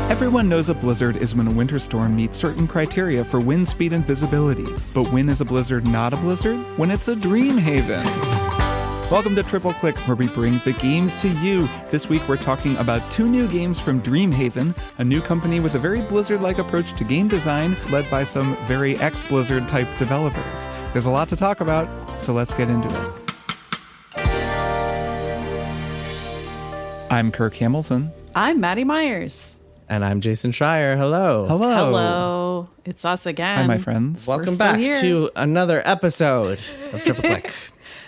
Everyone knows a blizzard is when a winter storm meets certain criteria for wind speed and visibility. But when is a blizzard not a blizzard? When it's a Dreamhaven. Welcome to Triple Click, where we bring the games to you. This week we're talking about 2 new games from Dreamhaven, a new company with a very Blizzard-like approach to game design, led by some very ex-Blizzard type developers. There's a lot to talk about, so let's get into it. I'm Kirk Hamilton. I'm Maddy Myers. And I'm Jason Schreier. Hello. Hello. Hello. It's us again. Hi, my friends. Welcome back to another episode of Triple Click.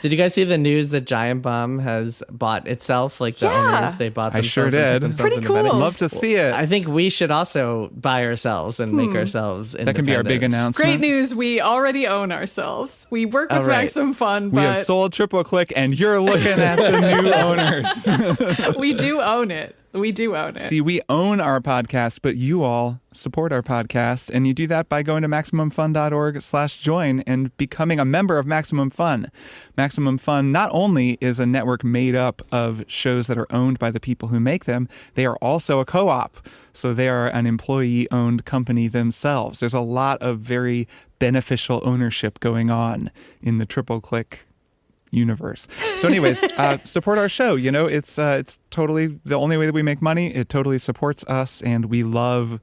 Did you guys see the news that Giant Bomb has bought itself? Like the owners, they bought themselves. I sure did. Pretty cool. I'd love to see it. I think we should also buy ourselves and make ourselves independent. That can be our big announcement. Great news. We already own ourselves. We work with Maximum Fun, but we have sold Triple Click, and you're looking at the new owners. We do own it. We do own it. See, we own our podcast, but you all support our podcast, and you do that by going to MaximumFun.org/join and becoming a member of Maximum Fun. Maximum Fun not only is a network made up of shows that are owned by the people who make them, they are also a co-op. So they are an employee-owned company themselves. There's a lot of very beneficial ownership going on in the Triple Click universe. So anyways, support our show. You know, it's totally the only way that we make money. It totally supports us, and we love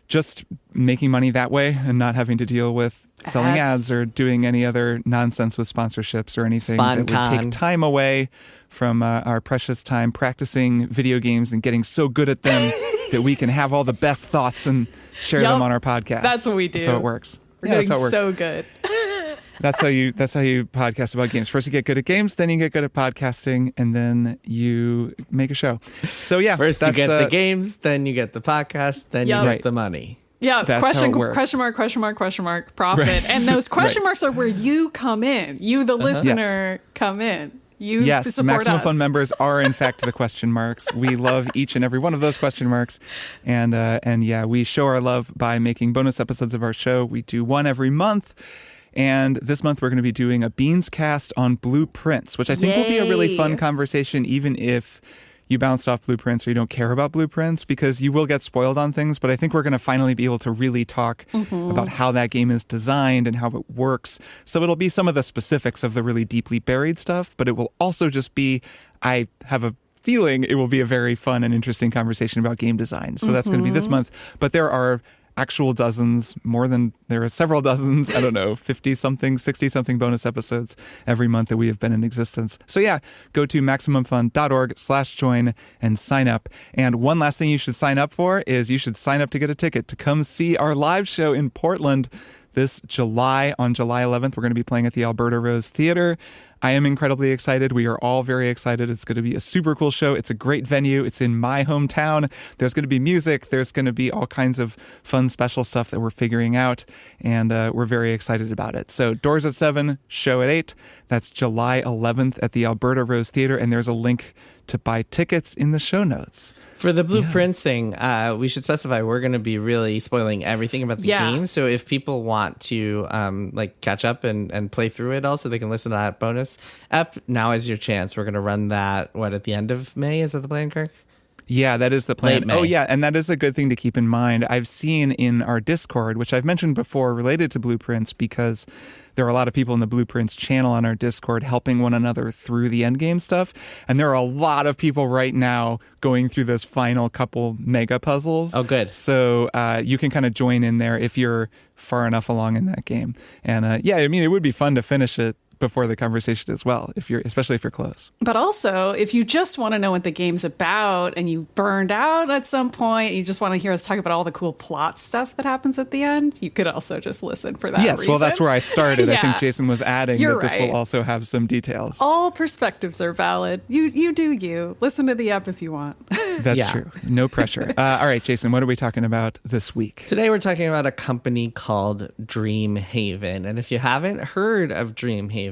just making money that way and not having to deal with selling ads or doing any other nonsense with sponsorships or anything that would take time away from our precious time practicing video games and getting so good at them that we can have all the best thoughts and share them on our podcast. That's what we do. That's how it works. We're getting so good. That's how you podcast about games. First you get good at games, then you get good at podcasting, and then you make a show. So yeah, first you get the games, then you get the podcast, then you get the money. Yeah, that's question mark, profit. Right. And those question marks are where you come in. You, the listener, come in. You support Maximum us. Fun members are in fact the question marks. We love each and every one of those question marks, and yeah, we show our love by making bonus episodes of our show. We do one every month. And this month we're going to be doing a Beans cast on blueprints, which I think will be a really fun conversation, even if you bounced off blueprints or you don't care about blueprints, because you will get spoiled on things. But I think we're going to finally be able to really talk about how that game is designed and how it works. So it'll be some of the specifics of the really deeply buried stuff, but it will also just be, I have a feeling it will be a very fun and interesting conversation about game design. So that's going to be this month. But there are actual dozens, there are several dozens, I don't know, 50-something, 60-something bonus episodes every month that we have been in existence. So yeah, go to MaximumFun.org/join and sign up. And one last thing you should sign up for is you should sign up to get a ticket to come see our live show in Portland this July. On July 11th, we're going to be playing at the Alberta Rose Theatre. I am incredibly excited. We are all very excited. It's going to be a super cool show. It's a great venue. It's in my hometown. There's going to be music. There's going to be all kinds of fun special stuff that we're figuring out, and we're very excited about it. So doors at 7, show at 8. That's July 11th at the Alberta Rose Theatre, and there's a link to buy tickets in the show notes. For the blueprints thing, we should specify we're going to be really spoiling everything about the game. So if people want to catch up and play through it all so they can listen to that bonus ep, now is your chance. We're going to run that, at the end of May? Is that the plan, Kirk? Yeah, that is the plan. Late May. Oh, yeah, and that is a good thing to keep in mind. I've seen in our Discord, which I've mentioned before related to blueprints, because there are a lot of people in the Blueprints channel on our Discord helping one another through the endgame stuff. And there are a lot of people right now going through those final couple mega puzzles. Oh, good. So you can kind of join in there if you're far enough along in that game. And yeah, I mean, it would be fun to finish it before the conversation as well, especially if you're close. But also, if you just want to know what the game's about and you burned out at some point, you just want to hear us talk about all the cool plot stuff that happens at the end, you could also just listen for that reason. Well, that's where I started. Yeah. I think Jason was adding You're that this right. will also have some details. All perspectives are valid. You do you. Listen to the app if you want. That's true. No pressure. All right, Jason, what are we talking about this week? Today we're talking about a company called Dreamhaven. And if you haven't heard of Dreamhaven,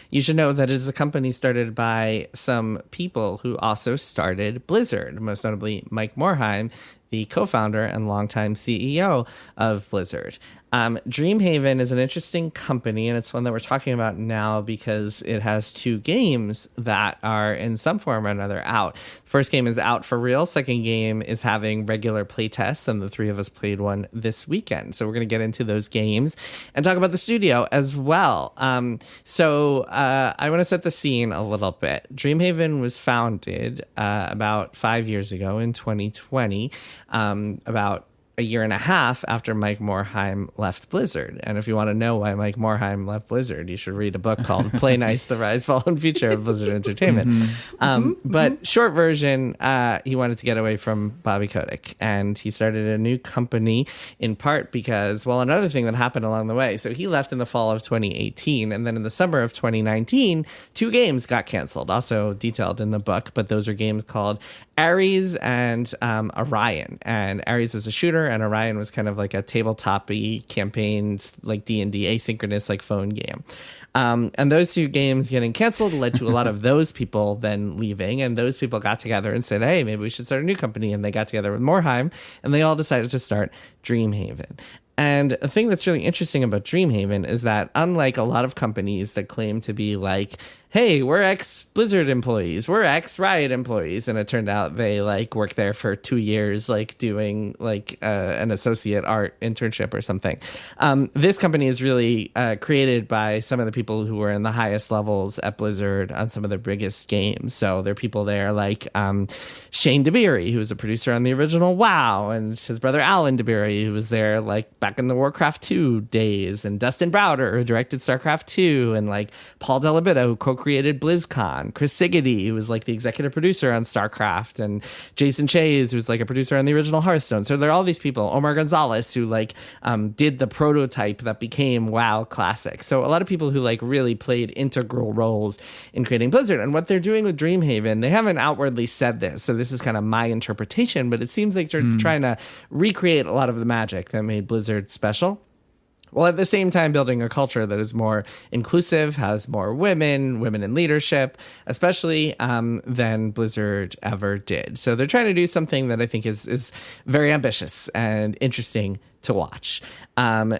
you should know that it is a company started by some people who also started Blizzard, most notably Mike Morhaime, the co-founder and longtime CEO of Blizzard. Dreamhaven is an interesting company, and it's one that we're talking about now because it has 2 games that are in some form or another out. First game is out for real. Second game is having regular play tests, and the 3 of us played one this weekend. So we're going to get into those games and talk about the studio as well. I want to set the scene a little bit. Dreamhaven was founded about 5 years ago in 2020, about a year and a half after Mike Morhaime left Blizzard. And if you want to know why Mike Morhaime left Blizzard, you should read a book called Play Nice, The Rise, Fall, and Future of Blizzard Entertainment. But short version, he wanted to get away from Bobby Kotick, and he started a new company in part because, well, another thing that happened along the way. So he left in the fall of 2018, and then in the summer of 2019, 2 games got canceled, also detailed in the book, but those are games called Ares and Orion. And Ares was a shooter, and Orion was kind of like a tabletop-y campaign, like D&D asynchronous, like phone game. And those 2 games getting canceled led to a lot of those people then leaving, and those people got together and said, hey, maybe we should start a new company. And they got together with Morhaime, and they all decided to start Dreamhaven. And a thing that's really interesting about Dreamhaven is that unlike a lot of companies that claim to be like, hey, we're ex-Blizzard employees, we're ex-Riot employees, and it turned out they like worked there for 2 years, like doing like an associate art internship or something. This company is really created by some of the people who were in the highest levels at Blizzard on some of their biggest games. So there are people there like Shane DeBerry, who was a producer on the original WoW, and his brother Alan DeBerry, who was there like back in the Warcraft 2 days, and Dustin Browder, who directed StarCraft 2, and like Paul Delabita, who co-created BlizzCon, Chris Siggety, who was like the executive producer on StarCraft, and Jason Chase, who's like a producer on the original Hearthstone. So there are all these people. Omar Gonzalez, who like did the prototype that became WoW Classic. So a lot of people who like really played integral roles in creating Blizzard. And what they're doing with Dreamhaven, they haven't outwardly said this, so this is kind of my interpretation, but it seems like they're trying to recreate a lot of the magic that made Blizzard special, while at the same time building a culture that is more inclusive, has more women in leadership, especially than Blizzard ever did. So they're trying to do something that I think is very ambitious and interesting to watch.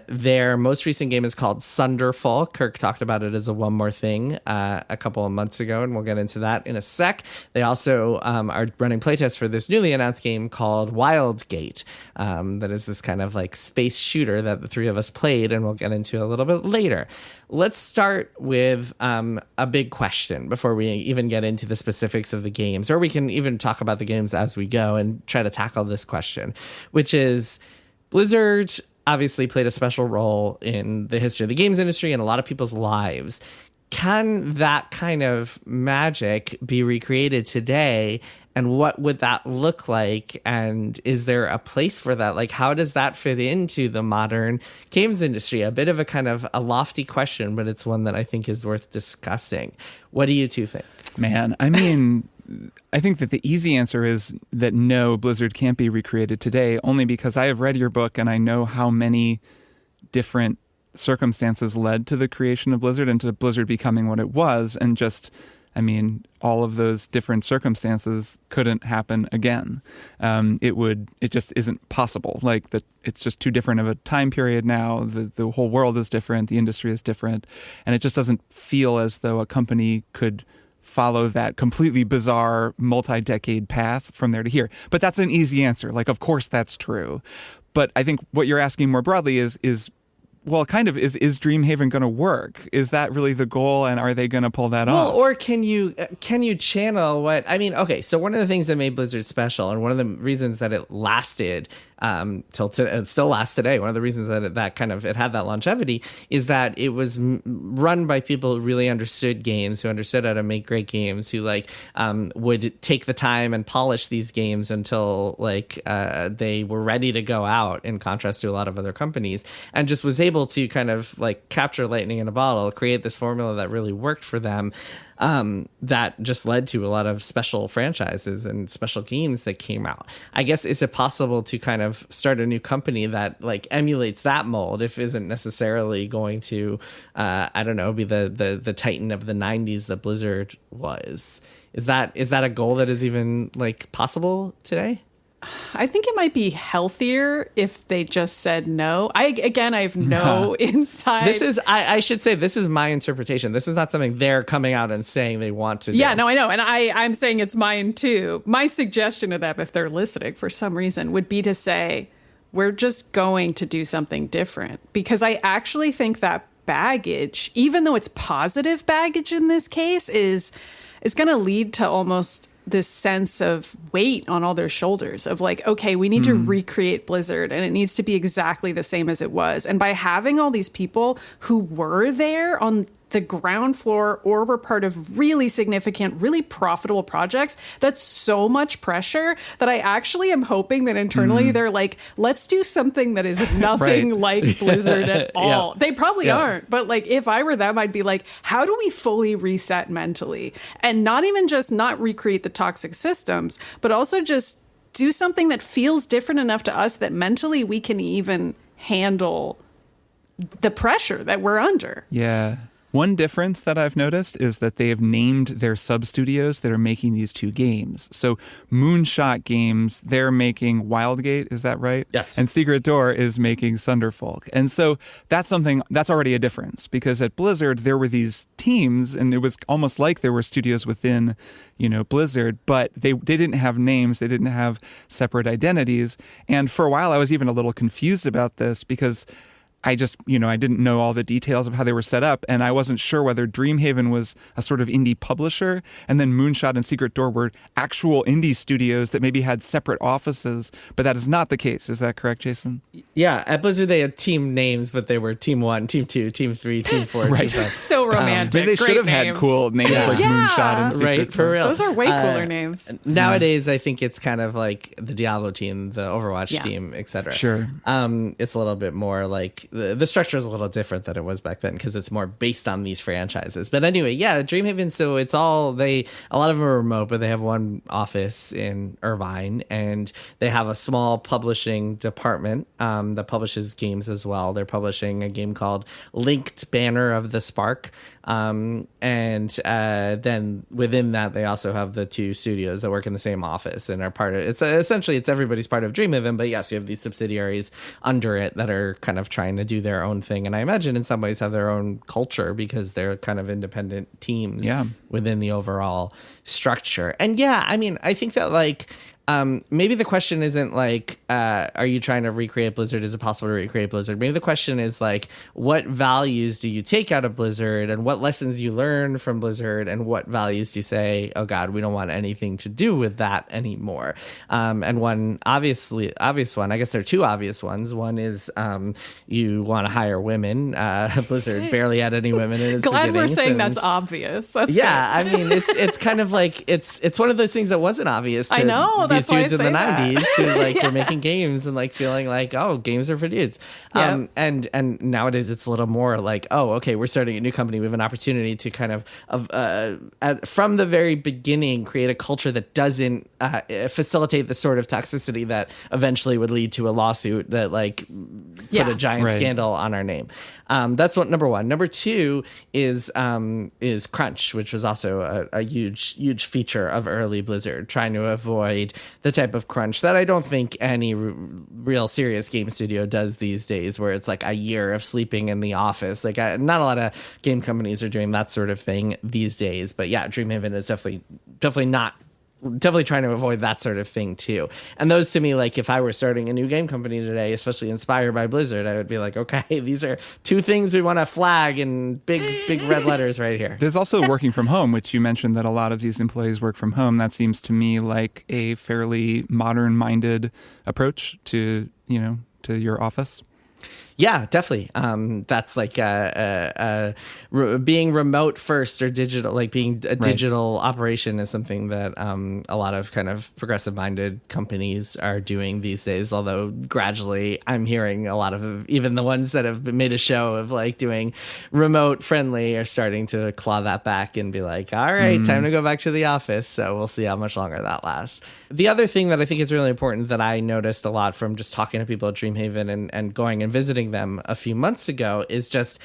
Their most recent game is called Sunderfolk. Kirk talked about it as a One More Thing a couple of months ago, and we'll get into that in a sec. They also are running playtests for this newly announced game called Wildgate. That is this kind of like space shooter that the 3 of us played, and we'll get into a little bit later. Let's start with a big question before we even get into the specifics of the games, or we can even talk about the games as we go and try to tackle this question, which is, Blizzard obviously played a special role in the history of the games industry and a lot of people's lives. Can that kind of magic be recreated today? And what would that look like? And is there a place for that? Like, how does that fit into the modern games industry? A bit of a kind of a lofty question, but it's one that I think is worth discussing. What do you 2 think? Man, I mean, I think that the easy answer is that no, Blizzard can't be recreated today, only because I have read your book and I know how many different circumstances led to the creation of Blizzard and to Blizzard becoming what it was. And just, I mean, all of those different circumstances couldn't happen again. It just isn't possible. Like that, it's just too different of a time period now. The whole world is different. The industry is different. And it just doesn't feel as though a company could follow that completely bizarre multi-decade path from there to here. But that's an easy answer. Like, of course that's true. But I think what you're asking more broadly is Dreamhaven going to work? Is that really the goal, and are they going to pull that off? Well, or can you channel what, I mean, okay, so one of the things that made Blizzard special, and one of the reasons that it lasted it still lasts today, one of the reasons that it had that longevity, is that it was run by people who really understood games, who understood how to make great games, who would take the time and polish these games until they were ready to go out, in contrast to a lot of other companies, and just was able to kind of like capture lightning in a bottle, create this formula that really worked for them. That just led to a lot of special franchises and special games that came out. I guess, is it possible to kind of start a new company that like emulates that mold, if isn't necessarily going to, be the Titan of the 90s that Blizzard was? Is that a goal that is even like possible today? I think it might be healthier if they just said no. I have no insight. I should say, this is my interpretation. This is not something they're coming out and saying they want to do. Yeah, no, I know. And I'm saying it's mine too. My suggestion to them, if they're listening for some reason, would be to say, we're just going to do something different. Because I actually think that baggage, even though it's positive baggage in this case, is going to lead to almost this sense of weight on all their shoulders of like, okay, we need to recreate Blizzard and it needs to be exactly the same as it was. And by having all these people who were there on the ground floor or were part of really significant, really profitable projects, that's so much pressure that I actually am hoping that internally they're like, let's do something that is nothing like Blizzard at all. They probably aren't, but like if I were them, I'd be like, how do we fully reset mentally? And not even just not recreate the toxic systems, but also just do something that feels different enough to us that mentally we can even handle the pressure that we're under. Yeah. One difference that I've noticed is that they have named their sub-studios that are making these two games. So Moonshot Games, they're making Wildgate, is that right? Yes. And Secret Door is making Sunderfolk. And so that's already a difference, because at Blizzard, there were these teams, and it was almost like there were studios within, Blizzard, but they didn't have names, they didn't have separate identities. And for a while, I was even a little confused about this, because I just, I didn't know all the details of how they were set up, and I wasn't sure whether Dreamhaven was a sort of indie publisher, and then Moonshot and Secret Door were actual indie studios that maybe had separate offices, but that is not the case. Is that correct, Jason? Yeah, at Blizzard they had team names, but they were Team 1, Team 2, Team 3, Team 4. Right. Team 5. So romantic. Maybe they should have had cool names like Moonshot and Secret right, Door. for real. Those are way cooler names. Nowadays, I think it's kind of like the Diablo team, the Overwatch team, etc. Sure. It's a little bit more like the structure is a little different than it was back then because it's more based on these franchises. But anyway, yeah, Dreamhaven. So it's all a lot of them are remote, but they have one office in Irvine, and they have a small publishing department that publishes games as well. They're publishing a game called Linked Banner of the Spark. And then within that, they also have the two studios that work in the same office and are part of it's essentially everybody's part of Dreamhaven. But yes, you have these subsidiaries under it that are kind of trying to do their own thing. And I imagine in some ways have their own culture because they're kind of independent teams within the overall structure. And yeah, I mean, I think that maybe the question isn't like, are you trying to recreate Blizzard? Is it possible to recreate Blizzard? Maybe the question is like, what values do you take out of Blizzard and what lessons you learn from Blizzard and what values do you say, oh God, we don't want anything to do with that anymore? And one obvious one, I guess there are two obvious ones. One is you want to hire women. Blizzard barely had any women in its Glad we're beginnings, saying and that's obvious. That's yeah, good. I mean, it's kind of like, it's one of those things that wasn't obvious to I know, these dudes in the that. 90s who were making games and feeling like, oh, games are for dudes. Yep. And nowadays it's a little more like, oh, okay, we're starting a new company. We have an opportunity to kind of from the very beginning create a culture that doesn't facilitate the sort of toxicity that eventually would lead to a lawsuit that put a giant scandal on our name. That's number one. Number two is crunch, which was also a huge feature of early Blizzard, trying to avoid the type of crunch that I don't think any real serious game studio does these days, where it's like a year of sleeping in the office. Not a lot of game companies are doing that sort of thing these days. But yeah, Dreamhaven is definitely trying to avoid that sort of thing too. And those to me, if I were starting a new game company today, especially inspired by Blizzard, I would be like, okay, these are two things we want to flag in big red letters right here. There's also working from home, which you mentioned that a lot of these employees work from home. That seems to me like a fairly modern-minded approach to your office. Yeah, definitely. That's being remote first or digital, being a digital operation is something that a lot of kind of progressive-minded companies are doing these days. Although gradually, I'm hearing a lot of even the ones that have made a show of doing remote friendly are starting to claw that back and be like, all right, time to go back to the office. So we'll see how much longer that lasts. The other thing that I think is really important that I noticed a lot from just talking to people at Dreamhaven and going and visiting them a few months ago is just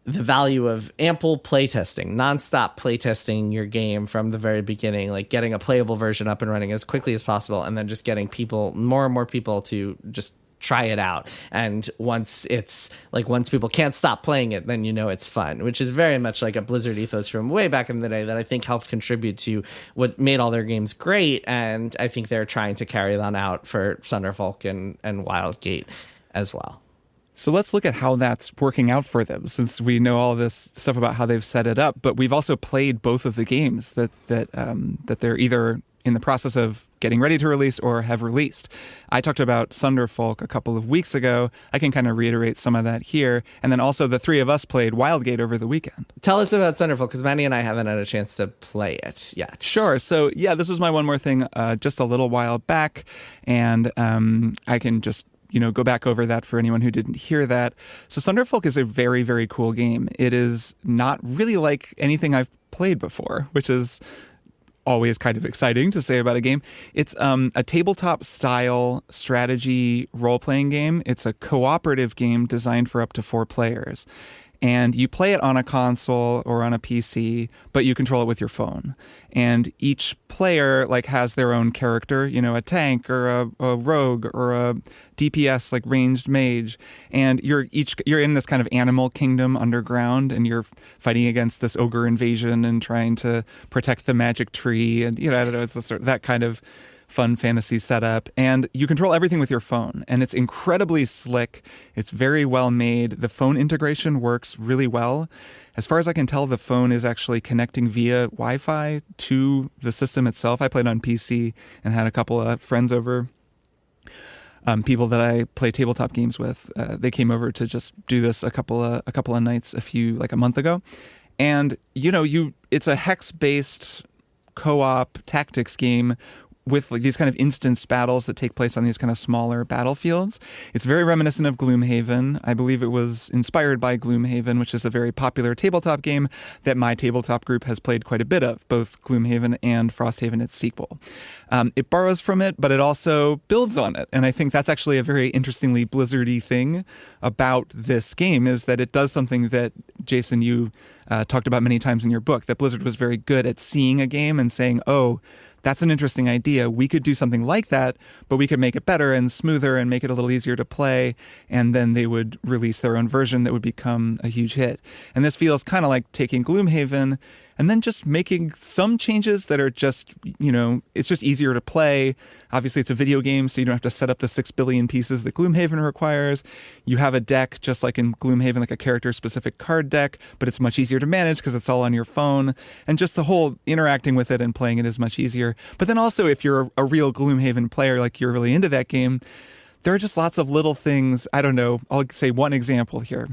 the value of ample playtesting, nonstop playtesting your game from the very beginning, like getting a playable version up and running as quickly as possible, and then just getting more and more people to just try it out. And once people can't stop playing it, then it's fun, which is very much like a Blizzard ethos from way back in the day that I think helped contribute to what made all their games great. And I think they're trying to carry that out for Sunderfolk and Wildgate as well. So let's look at how that's working out for them, since we know all this stuff about how they've set it up. But we've also played both of the games that they're either in the process of getting ready to release or have released. I talked about Sunderfolk a couple of weeks ago. I can kind of reiterate some of that here. And then also the three of us played Wildgate over the weekend. Tell us about Sunderfolk, because Maddy and I haven't had a chance to play it yet. Sure. So yeah, this was my one more thing just a little while back. And I can just go back over that for anyone who didn't hear that. So Sunderfolk is a very, very cool game. It is not really like anything I've played before, which is always kind of exciting to say about a game. It's a tabletop style strategy role-playing game. It's a cooperative game designed for up to 4 players. And you play it on a console or on a PC, but you control it with your phone. And each player has their own character, a tank or a rogue or a DPS, ranged mage. And you're in this kind of animal kingdom underground, and you're fighting against this ogre invasion and trying to protect the magic tree. And I don't know, it's that kind of fun fantasy setup, and you control everything with your phone, and it's incredibly slick. It's very well made. The phone integration works really well. As far as I can tell, the phone is actually connecting via Wi-Fi to the system itself. I played on PC and had a couple of friends over, people that I play tabletop games with. They came over to just do this a couple of nights a month ago, and it's a hex-based co-op tactics game with these kind of instanced battles that take place on these kind of smaller battlefields. It's very reminiscent of Gloomhaven. I believe it was inspired by Gloomhaven, which is a very popular tabletop game that my tabletop group has played quite a bit of, both Gloomhaven and Frosthaven, its sequel. It borrows from it, but it also builds on it. And I think that's actually a very interestingly Blizzard-y thing about this game, is that it does something that, Jason, you talked about many times in your book, that Blizzard was very good at seeing a game and saying, oh, that's an interesting idea. We could do something like that, but we could make it better and smoother and make it a little easier to play. And then they would release their own version that would become a huge hit. And this feels kind of like taking Gloomhaven and then just making some changes that are just, it's just easier to play. Obviously, it's a video game, so you don't have to set up the 6 billion pieces that Gloomhaven requires. You have a deck, just like in Gloomhaven, like a character-specific card deck, but it's much easier to manage because it's all on your phone. And just the whole interacting with it and playing it is much easier. But then also, if you're a real Gloomhaven player, like you're really into that game, there are just lots of little things. I don't know. I'll say one example here.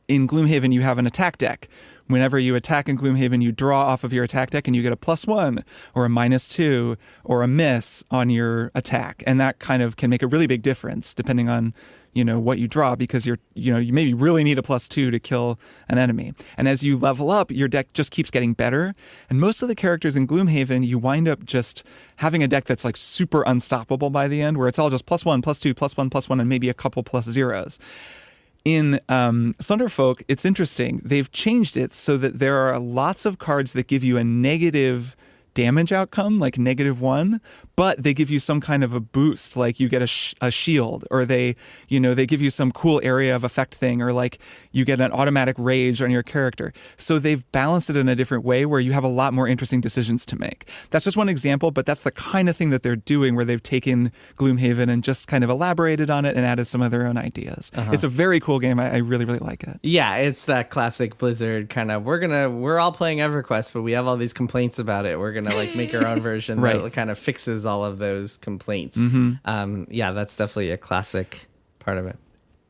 In Gloomhaven, you have an attack deck. Whenever you attack in Gloomhaven, you draw off of your attack deck and you get a +1 or a -2 or a miss on your attack. And that kind of can make a really big difference depending on, what you draw, because you maybe really need a +2 to kill an enemy. And as you level up, your deck just keeps getting better. And most of the characters in Gloomhaven, you wind up just having a deck that's super unstoppable by the end, where it's all just +1, +2, +1, +1, and maybe a couple +0s. In Sunderfolk, it's interesting. They've changed it so that there are lots of cards that give you a negative damage outcome, like -1, but they give you some kind of a boost, like you get a shield, or they give you some cool area of effect thing, or you get an automatic rage on your character. So they've balanced it in a different way where you have a lot more interesting decisions to make. That's just one example, but that's the kind of thing that they're doing, where they've taken Gloomhaven and just kind of elaborated on it and added some of their own ideas. Uh-huh. It's a very cool game. I really, really like it. Yeah, it's that classic Blizzard kind of, we're all playing EverQuest, but we have all these complaints about it. We're going to make our own version right. That kind of fixes all of those complaints. Mm-hmm. Yeah, that's definitely a classic part of it.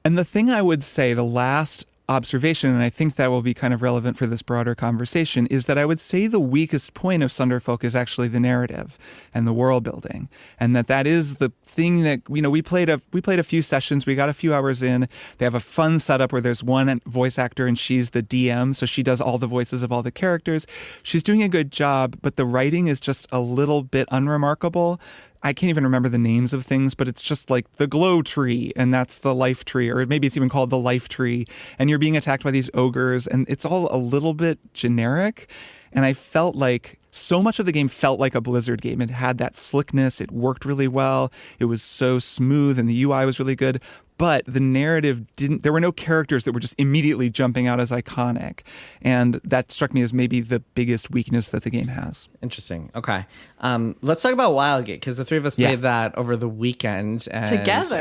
And the thing I would say, the last observation, and I think that will be kind of relevant for this broader conversation, is that I would say the weakest point of Sunderfolk is actually the narrative and the world building, and that is the thing that we played a few sessions, we got a few hours in. They have a fun setup where there's one voice actor and she's the DM, so she does all the voices of all the characters. She's doing a good job, but the writing is just a little bit unremarkable. I can't even remember the names of things, but it's just like the glow tree, and that's the life tree, or maybe it's even called the life tree, and you're being attacked by these ogres, and it's all a little bit generic. And I felt like so much of the game felt like a Blizzard game. It had that slickness, it worked really well, it was so smooth, and the UI was really good. But the narrative there were no characters that were just immediately jumping out as iconic. And that struck me as maybe the biggest weakness that the game has. Interesting. Okay. Let's talk about Wildgate, because the three of us played that over the weekend. And, together.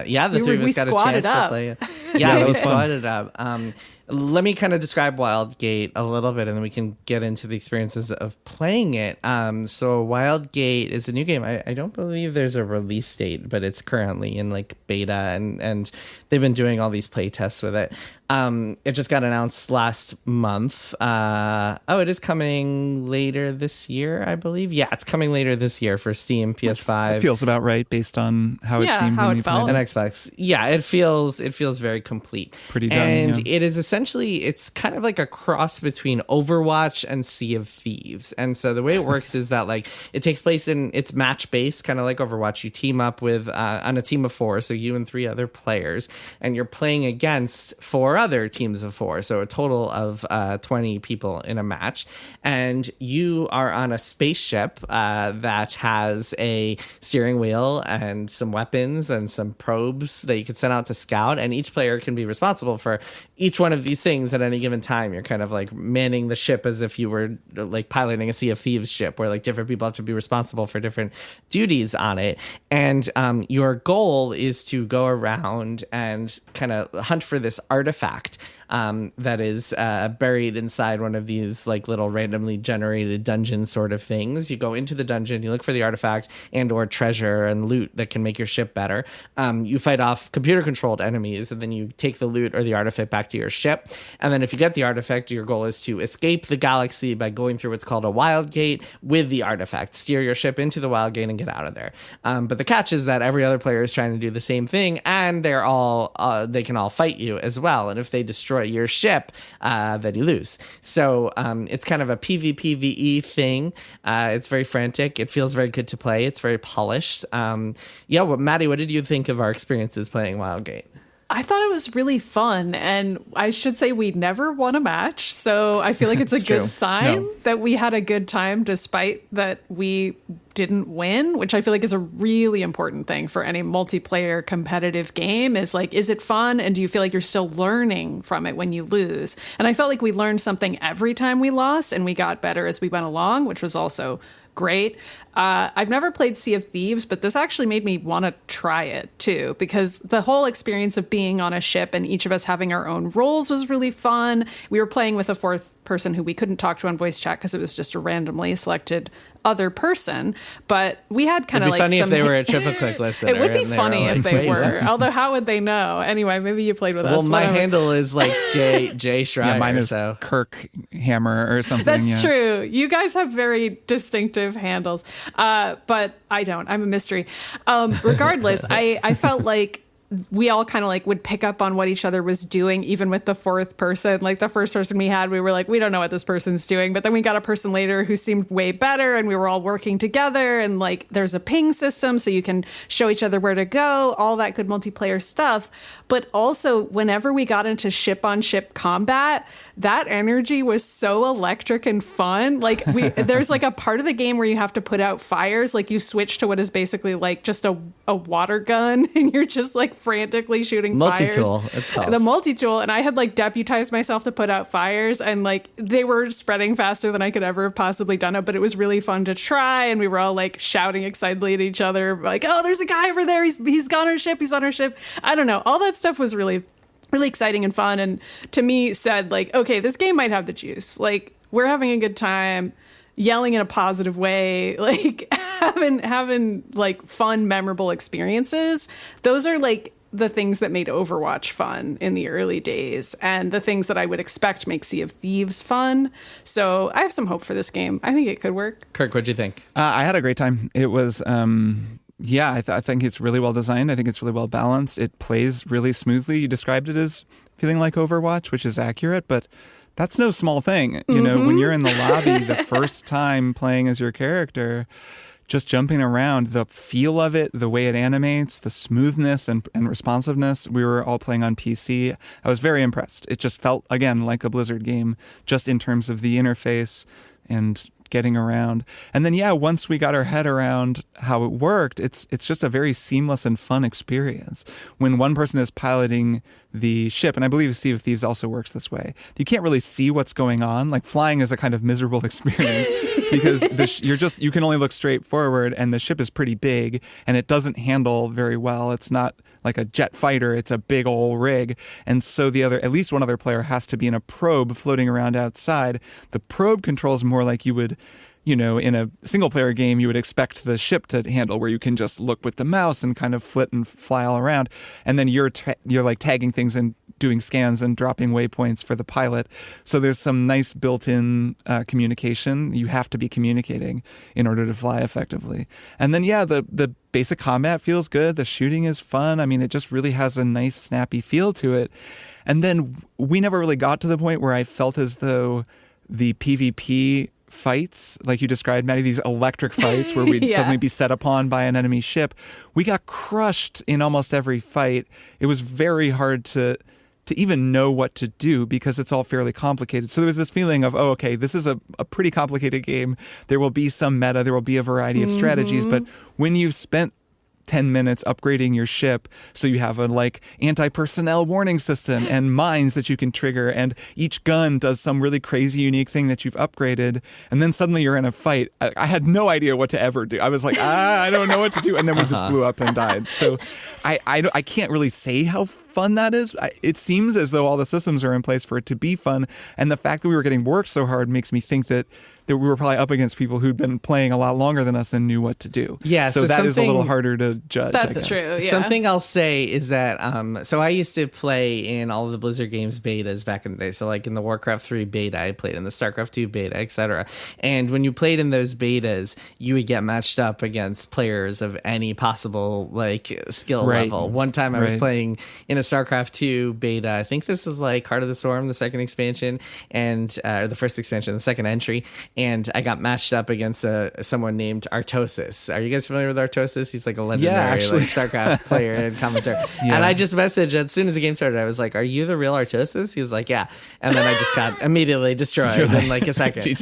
The three of us got a chance to play it. Yeah, we squatted up. Let me kind of describe Wildgate a little bit, and then we can get into the experiences of playing it. So Wildgate is a new game. I don't believe there's a release date, but it's currently in like beta, and they've been doing all these play tests with it. It just got announced last month. It is coming later this year, I believe. Yeah, it's coming later this year for Steam, PS5. It feels about right based on how it seemed how when it you felt. played And it. Xbox. Yeah, it feels very complete. Pretty done, And yeah. it is essentially, it's kind of like a cross between Overwatch and Sea of Thieves. And so the way it works is that like it takes place it's match based, kind of like Overwatch. You team up with on a team of 4, so you and 3 other players, and you're playing against 4 other teams of 4, so a total of 20 people in a match. And you are on a spaceship that has a steering wheel and some weapons and some probes that you can send out to scout, and each player can be responsible for each one of these things at any given time. You're kind of like manning the ship as if you were like piloting a Sea of Thieves ship, where like different people have to be responsible for different duties on it. And your goal is to go around and kind of hunt for this artifact that is buried inside one of these like little randomly generated dungeon sort of things. You go into the dungeon, you look for the artifact and or treasure and loot that can make your ship better. You fight off computer controlled enemies, and then you take the loot or the artifact back to your ship. And then if you get the artifact, your goal is to escape the galaxy by going through what's called a wild gate with the artifact. Steer your ship into the wild gate and get out of there. But the catch is that every other player is trying to do the same thing, and they're all they can all fight you as well. And if they destroy your ship, then you lose. So it's kind of a PvPvE thing. It's very frantic. It feels very good to play. It's very polished. Maddy, what did you think of our experiences playing Wildgate? I thought it was really fun, and I should say we never won a match, so I feel like it's a good sign that we had a good time despite that we didn't win, which I feel like is a really important thing for any multiplayer competitive game. Is like, is it fun, and do you feel like you're still learning from it when you lose? And I felt like we learned something every time we lost, and we got better as we went along, which was also great. I've never played Sea of Thieves, but this actually made me want to try it too, because the whole experience of being on a ship and each of us having our own roles was really fun. We were playing with a 4th person who we couldn't talk to on voice chat because it was just a randomly selected other person, but we had kind of like funny if they were a triple click listener. It would be funny if they were. What? Although how would they know? Anyway, maybe you played with us. Well, my whatever. handle is like J Schreier. Yeah, mine is so. Kirk Hammer or something. That's true. You guys have very distinctive handles, but I don't. I'm a mystery. Regardless, I felt like we all kind of like would pick up on what each other was doing, even with the 4th person. Like the first person we had, we were like, we don't know what this person's doing. But then we got a person later who seemed way better, and we were all working together. And like, there's a ping system, so you can show each other where to go, all that good multiplayer stuff. But also, whenever we got into ship-on-ship combat, that energy was so electric and fun. Like, there's like a part of the game where you have to put out fires. Like, you switch to what is basically like just a water gun, and you're just like frantically shooting multi-tool, fires. it's called. The multi-tool. And I had like deputized myself to put out fires, and like they were spreading faster than I could ever have possibly done it. But it was really fun to try, and we were all like shouting excitedly at each other, like, oh, there's a guy over there. He's on our ship. He's on our ship. I don't know. All that stuff was really exciting and fun, and to me said like, okay, this game might have the juice. Like, we're having a good time, yelling in a positive way, like having like fun, memorable experiences. Those are like the things that made Overwatch fun in the early days, and the things that I would expect make Sea of Thieves fun. So I have some hope for this game. I think it could work. Kirk, what'd you think? I had a great time. It was I think it's really well designed. I think it's really well balanced. It plays really smoothly. You described it as feeling like Overwatch, which is accurate, but That's no small thing. You know, when you're in the lobby the first time playing as your character, just jumping around, the feel of it, the way it animates, the smoothness and responsiveness. We were all playing on PC. I was very impressed. It just felt, again, like a Blizzard game, just in terms of the interface and getting around. And then, once we got our head around how it worked, it's just a very seamless and fun experience. When one person is piloting the ship, and I believe Sea of Thieves also works this way, you can't really see what's going on. Like, flying is a kind of miserable experience because you can only look straight forward, and the ship is pretty big and it doesn't handle very well. It's not like a jet fighter, it's a big old rig. And so at least one other player has to be in a probe floating around outside. The probe controls more like you would, in a single player game, you would expect the ship to handle, where you can just look with the mouse and kind of flit and fly all around. And then you're like tagging things and doing scans and dropping waypoints for the pilot. So there's some nice built-in communication. You have to be communicating in order to fly effectively. And then, the basic combat feels good. The shooting is fun. I mean, it just really has a nice, snappy feel to it. And then we never really got to the point where I felt as though the PvP fights, like you described, Maddy, these electric fights where we'd suddenly be set upon by an enemy ship. We got crushed in almost every fight. It was very hard to even know what to do because it's all fairly complicated. So there was this feeling of, this is a pretty complicated game. There will be some meta, there will be a variety of strategies, but when you've spent 10 minutes upgrading your ship, so you have a anti-personnel warning system and mines that you can trigger, and each gun does some really crazy unique thing that you've upgraded, and then suddenly you're in a fight. I had no idea what to ever do. I was like, I don't know what to do, and then we just blew up and died. So I can't really say how fun that is. It seems as though all the systems are in place for it to be fun, and the fact that we were getting worked so hard makes me think that we were probably up against people who'd been playing a lot longer than us and knew what to do. Yeah, so that is a little harder to judge. That's true. Yeah. Something I'll say is that so I used to play in all of the Blizzard games betas back in the day. So like in the Warcraft 3 beta, I played in the StarCraft 2 beta, etc. And when you played in those betas, you would get matched up against players of any possible skill level. One time I was playing in a StarCraft 2 beta. I think this is like Heart of the Storm, the second expansion, and the first expansion, the second entry. And I got matched up against someone named Artosis. Are you guys familiar with Artosis? He's like a legendary StarCraft player and commentator. Yeah. And I just messaged as soon as the game started. I was like, "Are you the real Artosis?" He was like, "Yeah." And then I just got immediately destroyed in like a second.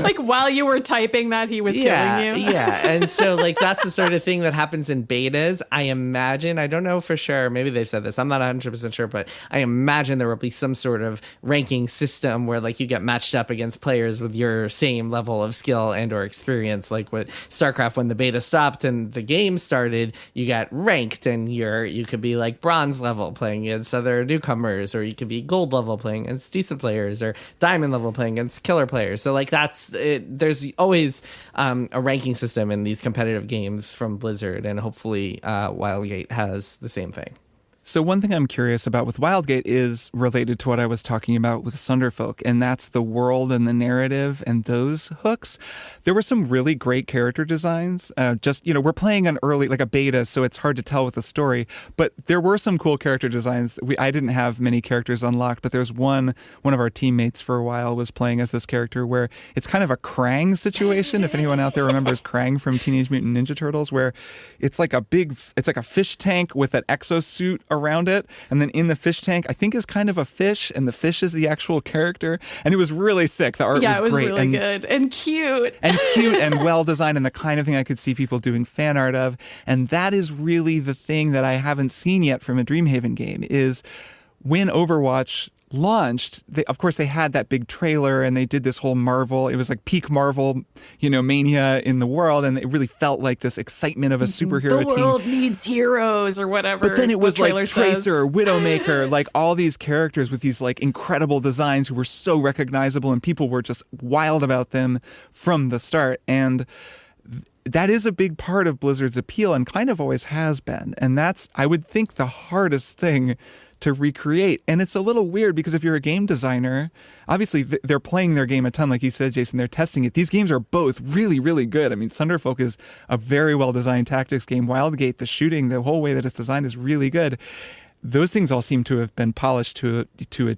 Like while you were typing that, he was killing you. Yeah. And so that's the sort of thing that happens in betas. I imagine, I don't know for sure, maybe they've said this, I'm not 100% sure, but I imagine there will be some sort of ranking system where you get matched up against players with your same level of skill and or experience. Like with StarCraft, when the beta stopped and the game started, you got ranked, and you could be like bronze level playing against other newcomers, or you could be gold level playing against decent players, or diamond level playing against killer players. So that's it. There's always a ranking system in these competitive games from Blizzard, and hopefully Wildgate has the same thing. So one thing I'm curious about with Wildgate is related to what I was talking about with Sunderfolk, and that's the world and the narrative and those hooks. There were some really great character designs. We're playing an early, like a beta, so it's hard to tell with the story, but there were some cool character designs. I didn't have many characters unlocked, but there's one of our teammates for a while was playing as this character where it's kind of a Krang situation. If anyone out there remembers Krang from Teenage Mutant Ninja Turtles, where it's like a fish tank with an exosuit around it, and then in the fish tank I think is kind of a fish, and the fish is the actual character, and it was really sick. The art was great, really good and cute and well designed, and the kind of thing I could see people doing fan art of. And that is really the thing that I haven't seen yet from a Dreamhaven game, is when Overwatch launched, of course they had that big trailer and they did this whole Marvel, it was like peak Marvel, mania in the world, and it really felt like this excitement of a superhero team. The world needs heroes or whatever. But then it was like Tracer, says. Widowmaker, like all these characters with these like incredible designs who were so recognizable, and people were just wild about them from the start. And that is a big part of Blizzard's appeal, and kind of always has been. And that's, I would think, the hardest thing to recreate. And it's a little weird because if you're a game designer, obviously they're playing their game a ton, like you said, Jason, they're testing it. These games are both really, really good. I mean, Sunderfolk is a very well-designed tactics game. Wildgate, the shooting, the whole way that it's designed is really good. Those things all seem to have been polished to a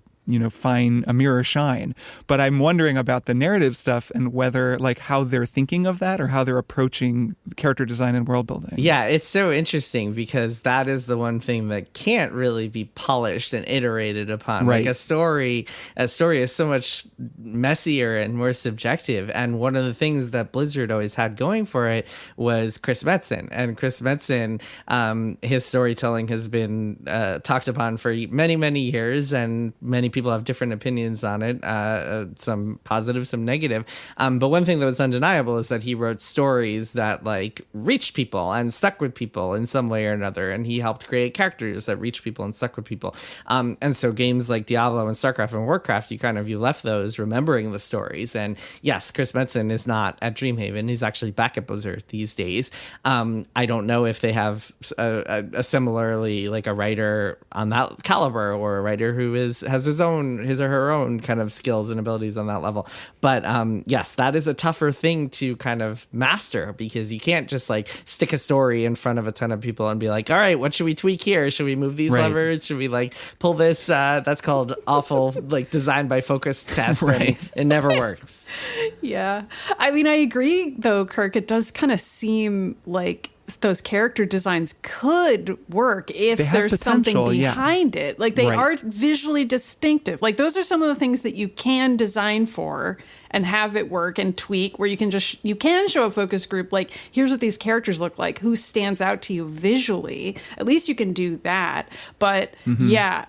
fine a mirror shine. But I'm wondering about the narrative stuff and whether like how they're thinking of that or how they're approaching character design and world building. Yeah, it's so interesting because that is the one thing that can't really be polished and iterated upon. Right. Like a story is so much messier and more subjective. And one of the things that Blizzard always had going for it was Chris Metzen. And Chris Metzen, his storytelling has been talked upon for many, many years, and many people have different opinions on it, some positive, some negative. But one thing that was undeniable is that he wrote stories that like reached people and stuck with people in some way or another. And he helped create characters that reached people and stuck with people. And so games like Diablo and StarCraft and Warcraft, you left those remembering the stories. And yes, Chris Metzen is not at Dreamhaven. He's actually back at Blizzard these days. I don't know if they have a similarly like a writer on that caliber or a writer who has his or her own kind of skills and abilities on that level. But yes, that is a tougher thing to kind of master because you can't just like stick a story in front of a ton of people and be like, all right, what should we tweak here? Should we move these levers? Should we like pull this? That's called awful like design by focus test. Right. And it never works. Yeah. I mean, I agree though, Kirk, it does kind of seem like those character designs could work if there's something behind it. Like they are visually distinctive. Like those are some of the things that you can design for and have it work and tweak where you can you can show a focus group like, here's what these characters look like, who stands out to you visually. At least you can do that. But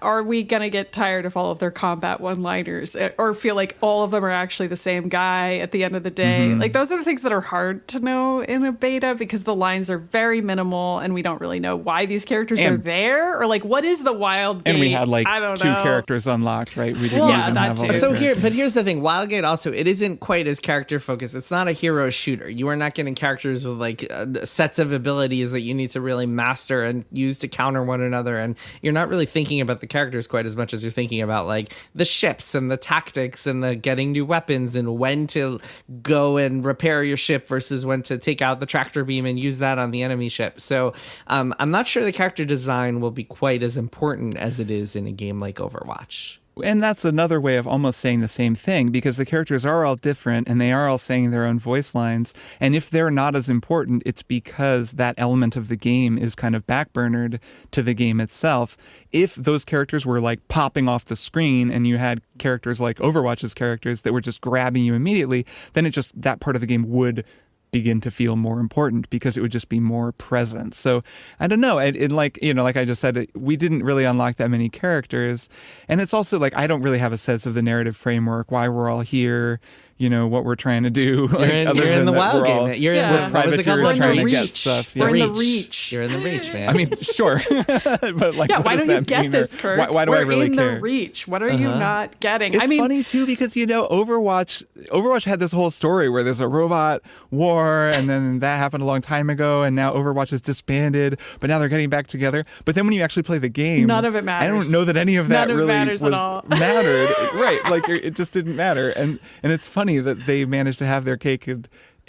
are we going to get tired of all of their combat one-liners or feel like all of them are actually the same guy at the end of the day? Like those are the things that are hard to know in a beta because the lines are very minimal and we don't really know why these characters are there or like what is the Wildgate. And we had like I don't two know. characters unlocked, right? We didn't even have all so here's the thing. Wildgate also, it isn't quite as character focused. It's not a hero shooter. You are not getting characters with like sets of abilities that you need to really master and use to counter one another. And you're not really thinking about the characters quite as much as you're thinking about like the ships and the tactics and the getting new weapons and when to go and repair your ship versus when to take out the tractor beam and use that on the enemy ship. So I'm not sure the character design will be quite as important as it is in a game like Overwatch. And that's another way of almost saying the same thing because the characters are all different and they are all saying their own voice lines. And if they're not as important, it's because that element of the game is kind of backburnered to the game itself. If those characters were like popping off the screen and you had characters like Overwatch's characters that were just grabbing you immediately, then that part of the game would begin to feel more important because it would just be more present. So I don't know. Like I just said, we didn't really unlock that many characters. And it's also like, I don't really have a sense of the narrative framework, why we're all here, what we're trying to do. Like, you're in the wild game. You're in the privateers trying to get stuff. We're in the reach. You're in the reach, man. I mean, sure. But like, why don't you get this, Kirk? Why do I really care? We're in the reach. What are you not getting? It's funny too because Overwatch had this whole story where there's a robot war, and then that happened a long time ago, and now Overwatch is disbanded, but now they're getting back together. But then when you actually play the game, none of it matters. I don't know that any of that really mattered. Right? Like it just didn't matter, and it's funny that they managed to have their cake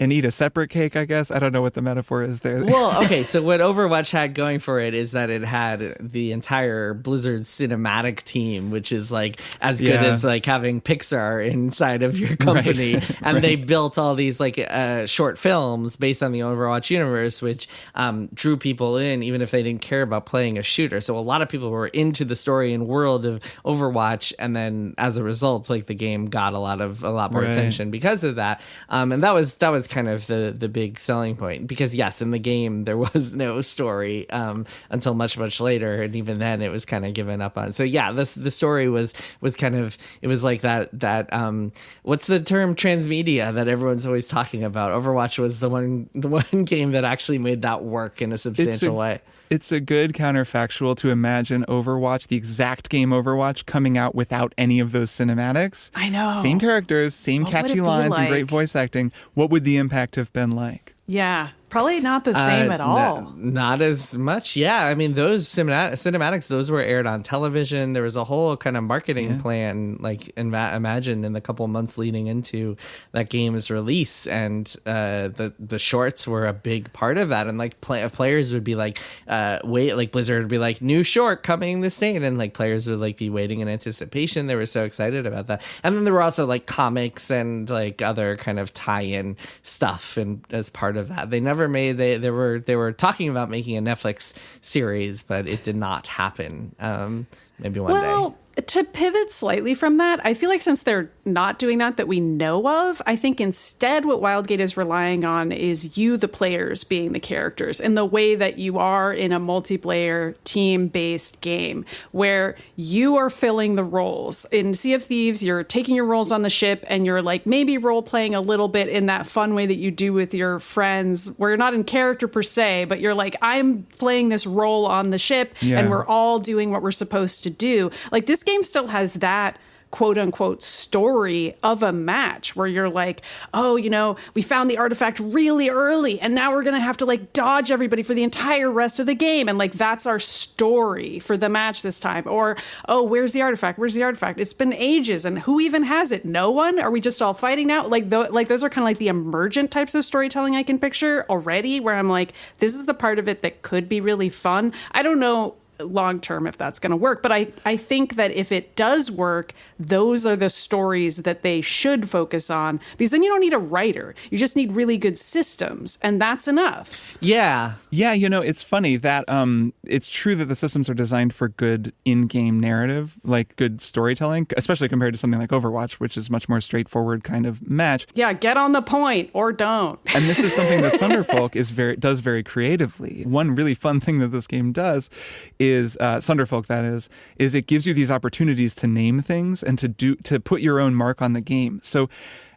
and eat a separate cake, I guess. I don't know what the metaphor is there. Well, okay, so what Overwatch had going for it is that it had the entire Blizzard cinematic team, which is like as good as like having Pixar inside of your company. Right. And they built all these like short films based on the Overwatch universe, which drew people in even if they didn't care about playing a shooter. So a lot of people were into the story and world of Overwatch, and then as a result, like the game got a lot more attention because of that. And that was kind of the big selling point because yes, in the game there was no story until much later, and even then it was kind of given up on. So yeah, the story was kind of, it was like that what's the term, transmedia that everyone's always talking about. Overwatch was the one game that actually made that work in a substantial way. It's a good counterfactual to imagine Overwatch, the exact game Overwatch, coming out without any of those cinematics. I know. Same characters, same catchy lines, and great voice acting. What would the impact have been like? Yeah. Probably not the same at all. Not as much. Yeah. I mean, those cinematics, those were aired on television. There was a whole kind of marketing plan, like imagine in the couple months leading into that game's release. And the shorts were a big part of that. And like players would be like, like Blizzard would be like, new short coming this date. And like players would like be waiting in anticipation. They were so excited about that. And then there were also like comics and like other kind of tie-in stuff. And as part of that, they never made they were talking about making a Netflix series, but it did not happen. Maybe one day. To pivot slightly from that, I feel like since they're not doing that we know of, I think instead what Wildgate is relying on is you, the players, being the characters in the way that you are in a multiplayer team-based game where you are filling the roles. In Sea of Thieves, you're taking your roles on the ship and you're like maybe role-playing a little bit in that fun way that you do with your friends where you're not in character per se, but you're like, I'm playing this role on the ship and we're all doing what we're supposed to do. Like this game still has that quote unquote story of a match where you're like, oh, we found the artifact really early and now we're going to have to like dodge everybody for the entire rest of the game. And like, that's our story for the match this time. Or, oh, where's the artifact? Where's the artifact? It's been ages. And who even has it? No one? Are we just all fighting now? Like those are kind of like the emergent types of storytelling I can picture already where I'm like, this is the part of it that could be really fun. I don't know long term if that's going to work, but I think that if it does work, those are the stories that they should focus on, because then you don't need a writer, you just need really good systems, and that's enough. Yeah It's funny that it's true that the systems are designed for good in-game narrative, like good storytelling, especially compared to something like Overwatch, which is much more straightforward kind of match. Get on the point or don't. And this is something that Sunderfolk does very creatively. One really fun thing that this game does is Sunderfolk, that is it gives you these opportunities to name things and to put your own mark on the game. So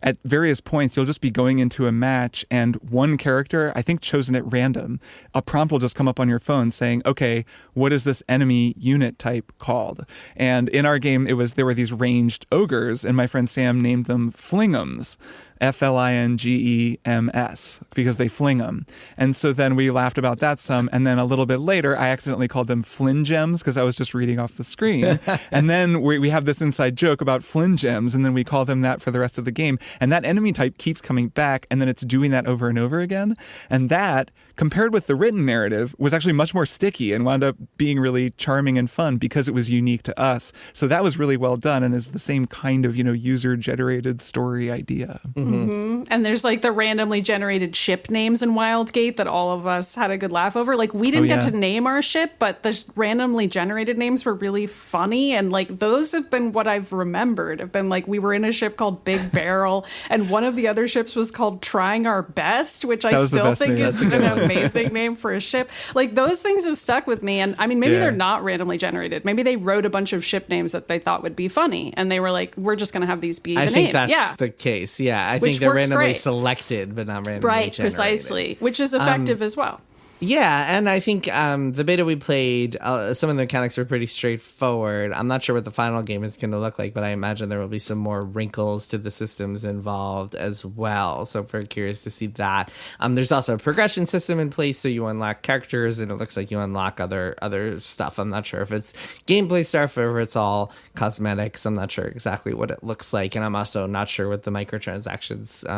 at various points, you'll just be going into a match and one character, I think chosen at random, a prompt will just come up on your phone saying, okay, what is this enemy unit type called? And in our game, there were these ranged ogres, and my friend Sam named them Flingums. Flingems, because they fling them. And so then we laughed about that some. And then a little bit later, I accidentally called them Flingems because I was just reading off the screen. And then we have this inside joke about Flingems, and then we call them that for the rest of the game. And that enemy type keeps coming back, and then it's doing that over and over again. And that, compared with the written narrative, was actually much more sticky and wound up being really charming and fun because it was unique to us. So that was really well done and is the same kind of, user-generated story idea. Mm-hmm. And there's like the randomly generated ship names in Wildgate that all of us had a good laugh over. Like we didn't get to name our ship, but the randomly generated names were really funny. And like those have been what I've remembered. Have been like we were in a ship called Big Barrel, and one of the other ships was called Trying Our Best, which I still think is an amazing name for a ship. Like those things have stuck with me. And I mean, maybe they're not randomly generated. Maybe they wrote a bunch of ship names that they thought would be funny, and they were like, we're just going to have these be the names. I think that's the case. Yeah, I think they're randomly selected, but not randomly generated. Precisely, which is effective as well. Yeah, and I think the beta we played, some of the mechanics were pretty straightforward. I'm not sure what the final game is going to look like, but I imagine there will be some more wrinkles to the systems involved as well. So I'm very curious to see that. There's also a progression system in place, so you unlock characters, and it looks like you unlock other stuff. I'm not sure if it's gameplay stuff or if it's all cosmetics. I'm not sure exactly what it looks like, and I'm also not sure what the microtransactions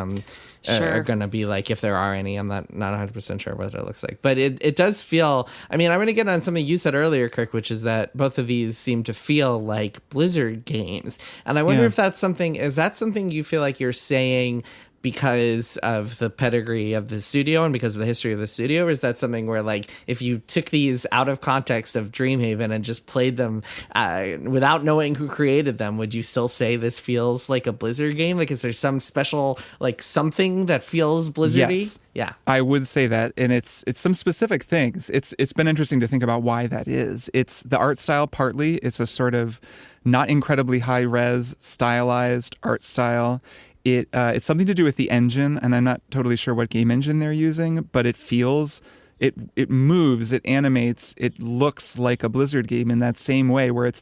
are going to be like, if there are any. I'm not 100% sure what it looks like, but it does feel, I mean, I'm going to get on something you said earlier, Kirk, which is that both of these seem to feel like Blizzard games. And I wonder if is that something you feel like you're saying because of the pedigree of the studio and because of the history of the studio? Or is that something where, like, if you took these out of context of Dreamhaven and just played them without knowing who created them, would you still say this feels like a Blizzard game? Like, is there some special, like, something that feels Blizzardy? Yes. Yeah, I would say that, and it's some specific things. It's been interesting to think about why that is. It's the art style partly. It's a sort of not incredibly high res stylized art style. It's something to do with the engine, and I'm not totally sure what game engine they're using, but it feels, it moves, it animates, it looks like a Blizzard game in that same way, where it's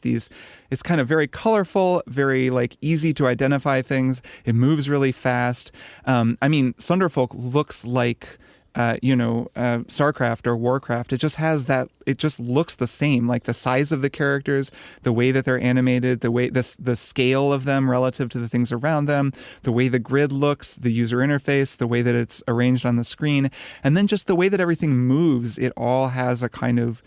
kind of very colorful, very like easy to identify things. It moves really fast. I mean, Sunderfolk looks like StarCraft or Warcraft. It just has that. It just looks the same, like the size of the characters, the way that they're animated, the scale of them relative to the things around them, the way the grid looks, the user interface, the way that it's arranged on the screen, and then just the way that everything moves. It all has a kind of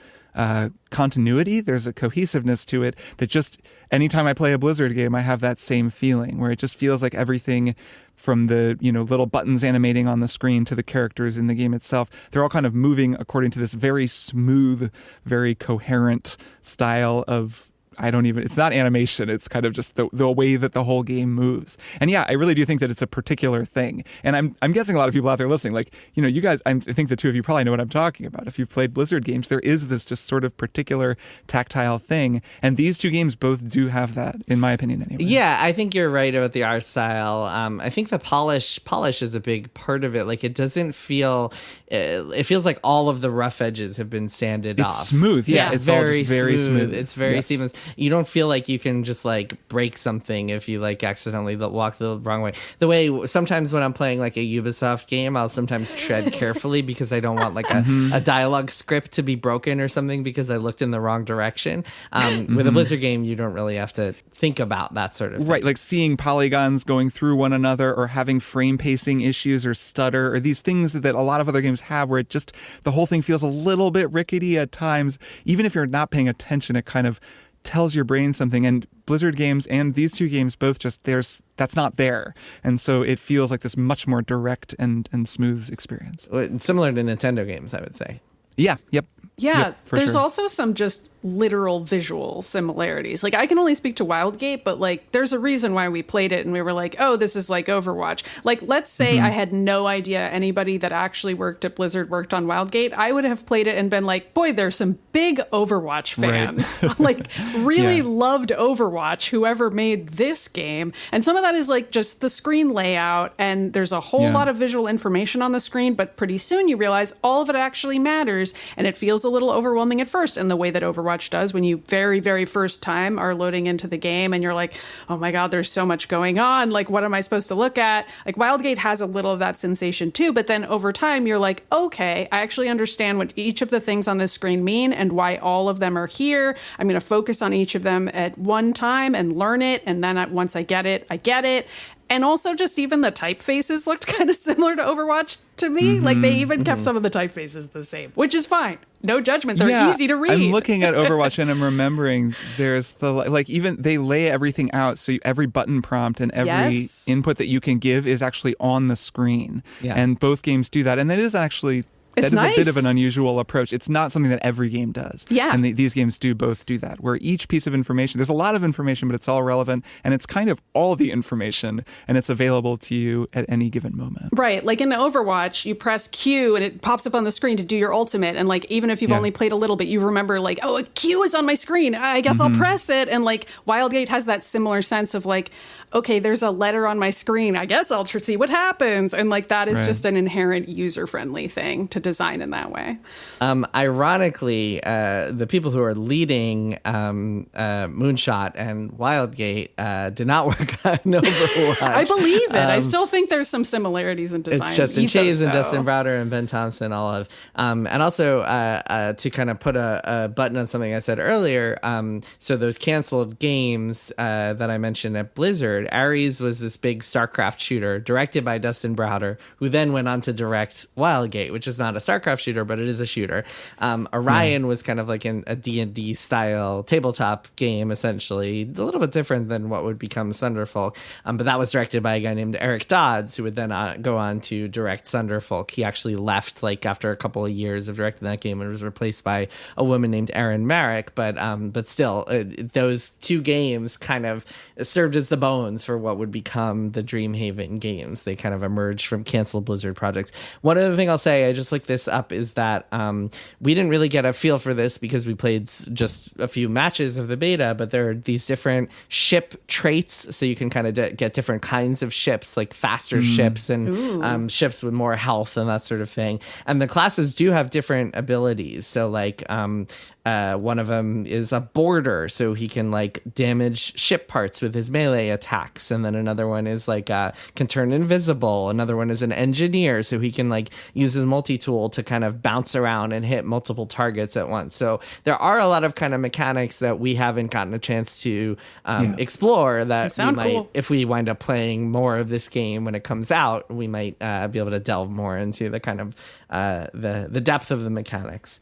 continuity. There's a cohesiveness to it that just anytime I play a Blizzard game, I have that same feeling where it just feels like everything from the little buttons animating on the screen to the characters in the game itself, they're all kind of moving according to this very smooth, very coherent style of it's not animation. It's kind of just the way that the whole game moves. And yeah, I really do think that it's a particular thing. And I'm guessing a lot of people out there listening, like, you guys, I think the two of you probably know what I'm talking about. If you've played Blizzard games, there is this just sort of particular tactile thing. And these two games both do have that, in my opinion, anyway. Yeah, I think you're right about the art style. I think the polish is a big part of it. Like, it doesn't feel, it feels like all of the rough edges have been sanded off. It's smooth. Yeah, it's all just very smooth. It's very seamless. You don't feel like you can just like break something if you like accidentally walk the wrong way. The way sometimes when I'm playing like a Ubisoft game, I'll sometimes tread carefully because I don't want like a dialogue script to be broken or something because I looked in the wrong direction. With a Blizzard game, you don't really have to think about that sort of thing. Right, like seeing polygons going through one another or having frame pacing issues or stutter or these things that a lot of other games have where it just, the whole thing feels a little bit rickety at times. Even if you're not paying attention, it kind of tells your brain something. And Blizzard games and these two games both just, that's not there. And so it feels like this much more direct and smooth experience. Similar to Nintendo games, I would say. Yeah, yep. Yeah, there's sure. also some just literal visual similarities. Like, I can only speak to Wildgate, but like there's a reason why we played it and we were like, oh, this is like Overwatch. Like, let's say I had no idea anybody that actually worked at Blizzard worked on Wildgate. I would have played it and been like, boy, there's some big Overwatch fans. Right. Like, really loved Overwatch, whoever made this game. And some of that is like just the screen layout, and there's a whole lot of visual information on the screen, but pretty soon you realize all of it actually matters, and it feels a little overwhelming at first in the way that Overwatch does when you very, very first time are loading into the game and you're like, oh my God, there's so much going on. Like, what am I supposed to look at? Like, Wildgate has a little of that sensation too, but then over time you're like, okay, I actually understand what each of the things on this screen mean and why all of them are here. I'm going to focus on each of them at one time and learn it. And then once I get it, I get it. And also just even the typefaces looked kind of similar to Overwatch to me. Like, they even kept some of the typefaces the same, which is fine. No judgment. They're easy to read. I'm looking at Overwatch and I'm remembering there's even they lay everything out. So every button prompt and every input that you can give is actually on the screen. Yeah. And both games do that. And that is actually... That is nice. A bit of an unusual approach. It's not something that every game does. Yeah. And these games both do that, where each piece of information, there's a lot of information, but it's all relevant, and it's kind of all the information, and it's available to you at any given moment. Right. Like in Overwatch, you press Q, and it pops up on the screen to do your ultimate, and like even if you've only played a little bit, you remember like, oh, a Q is on my screen. I guess I'll press it. And like Wildgate has that similar sense of like, okay, there's a letter on my screen. I guess I'll see what happens. And like that is just an inherent user-friendly thing to design in that way. Ironically, the people who are leading Moonshot and Wildgate did not work on Overwatch. I believe it. I still think there's some similarities in design. It's Justin Chase and Dustin Browder and Ben Thompson, all of. And also to kind of put a button on something I said earlier, so those canceled games that I mentioned at Blizzard, Ares was this big StarCraft shooter directed by Dustin Browder, who then went on to direct Wildgate, which is not a StarCraft shooter, but it is a shooter. Orion was kind of like a D&D style tabletop game, essentially, a little bit different than what would become Sunderfolk. But that was directed by a guy named Eric Dodds, who would then go on to direct Sunderfolk. He actually left like after a couple of years of directing that game and was replaced by a woman named Erin Merrick. But still, those two games kind of served as the bones for what would become the Dreamhaven games. They kind of emerged from canceled Blizzard projects. One other thing I'll say, I just looked this up is that we didn't really get a feel for this because we played just a few matches of the beta, but there are these different ship traits, so you can kind of get different kinds of ships, like faster ships and ships with more health and that sort of thing. And the classes do have different abilities. So like one of them is a boarder, so he can like damage ship parts with his melee attacks. And then another one is like can turn invisible. Another one is an engineer, so he can like use his multi-tool to kind of bounce around and hit multiple targets at once. So there are a lot of kind of mechanics that we haven't gotten a chance to explore that we might, cool. If we wind up playing more of this game when it comes out, we might be able to delve more into the kind of the depth of the mechanics.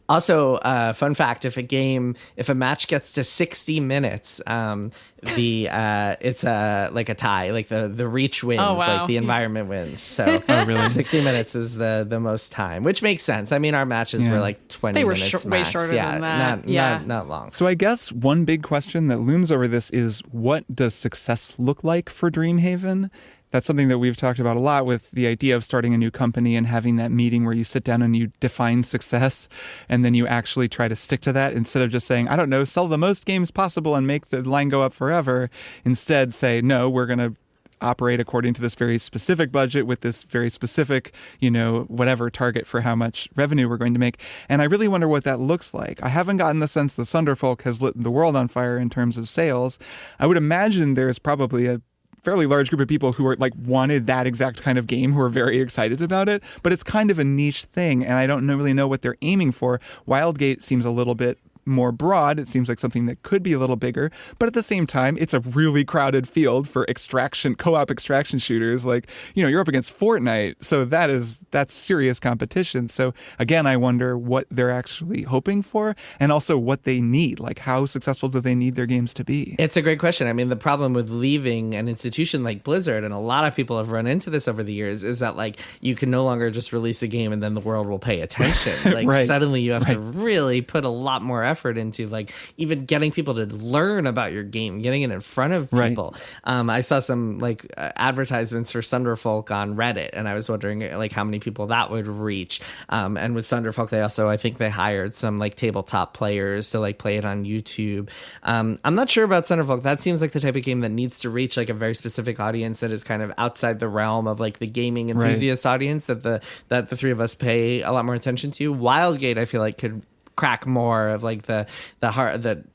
Also, fun fact: if a match gets to 60 minutes, it's like a tie. Like the reach wins, like the environment wins. So really? 60 minutes is the most time, which makes sense. I mean, our matches were like 20 minutes max. Way shorter than that. Not long. So I guess one big question that looms over this is, what does success look like for Dreamhaven? That's something that we've talked about a lot with the idea of starting a new company and having that meeting where you sit down and you define success and then you actually try to stick to that instead of just saying, I don't know, sell the most games possible and make the line go up forever. Instead, say, no, we're going to operate according to this very specific budget with this very specific, whatever target for how much revenue we're going to make. And I really wonder what that looks like. I haven't gotten the sense the Sunderfolk has lit the world on fire in terms of sales. I would imagine there's probably a fairly large group of people who are like wanted that exact kind of game, who are very excited about it, but it's kind of a niche thing and I don't really know what they're aiming for. Wildgate seems a little bit more broad. It seems like something that could be a little bigger, but at the same time, it's a really crowded field for co-op extraction shooters. Like, you're up against Fortnite, so that's serious competition. So again, I wonder what they're actually hoping for and also what they need. Like, how successful do they need their games to be? It's a great question. I mean, the problem with leaving an institution like Blizzard, and a lot of people have run into this over the years, is that like you can no longer just release a game and then the world will pay attention. Like right. Suddenly you have to really put a lot more effort into like even getting people to learn about your game, getting it in front of people. Right. I saw some like advertisements for Sunderfolk on Reddit, and I was wondering like how many people that would reach. And with Sunderfolk, I think they hired some like tabletop players to like play it on YouTube. I'm not sure about Sunderfolk. That seems like the type of game that needs to reach like a very specific audience that is kind of outside the realm of like the gaming enthusiast audience that the three of us pay a lot more attention to. Wildgate, I feel like could crack more of like the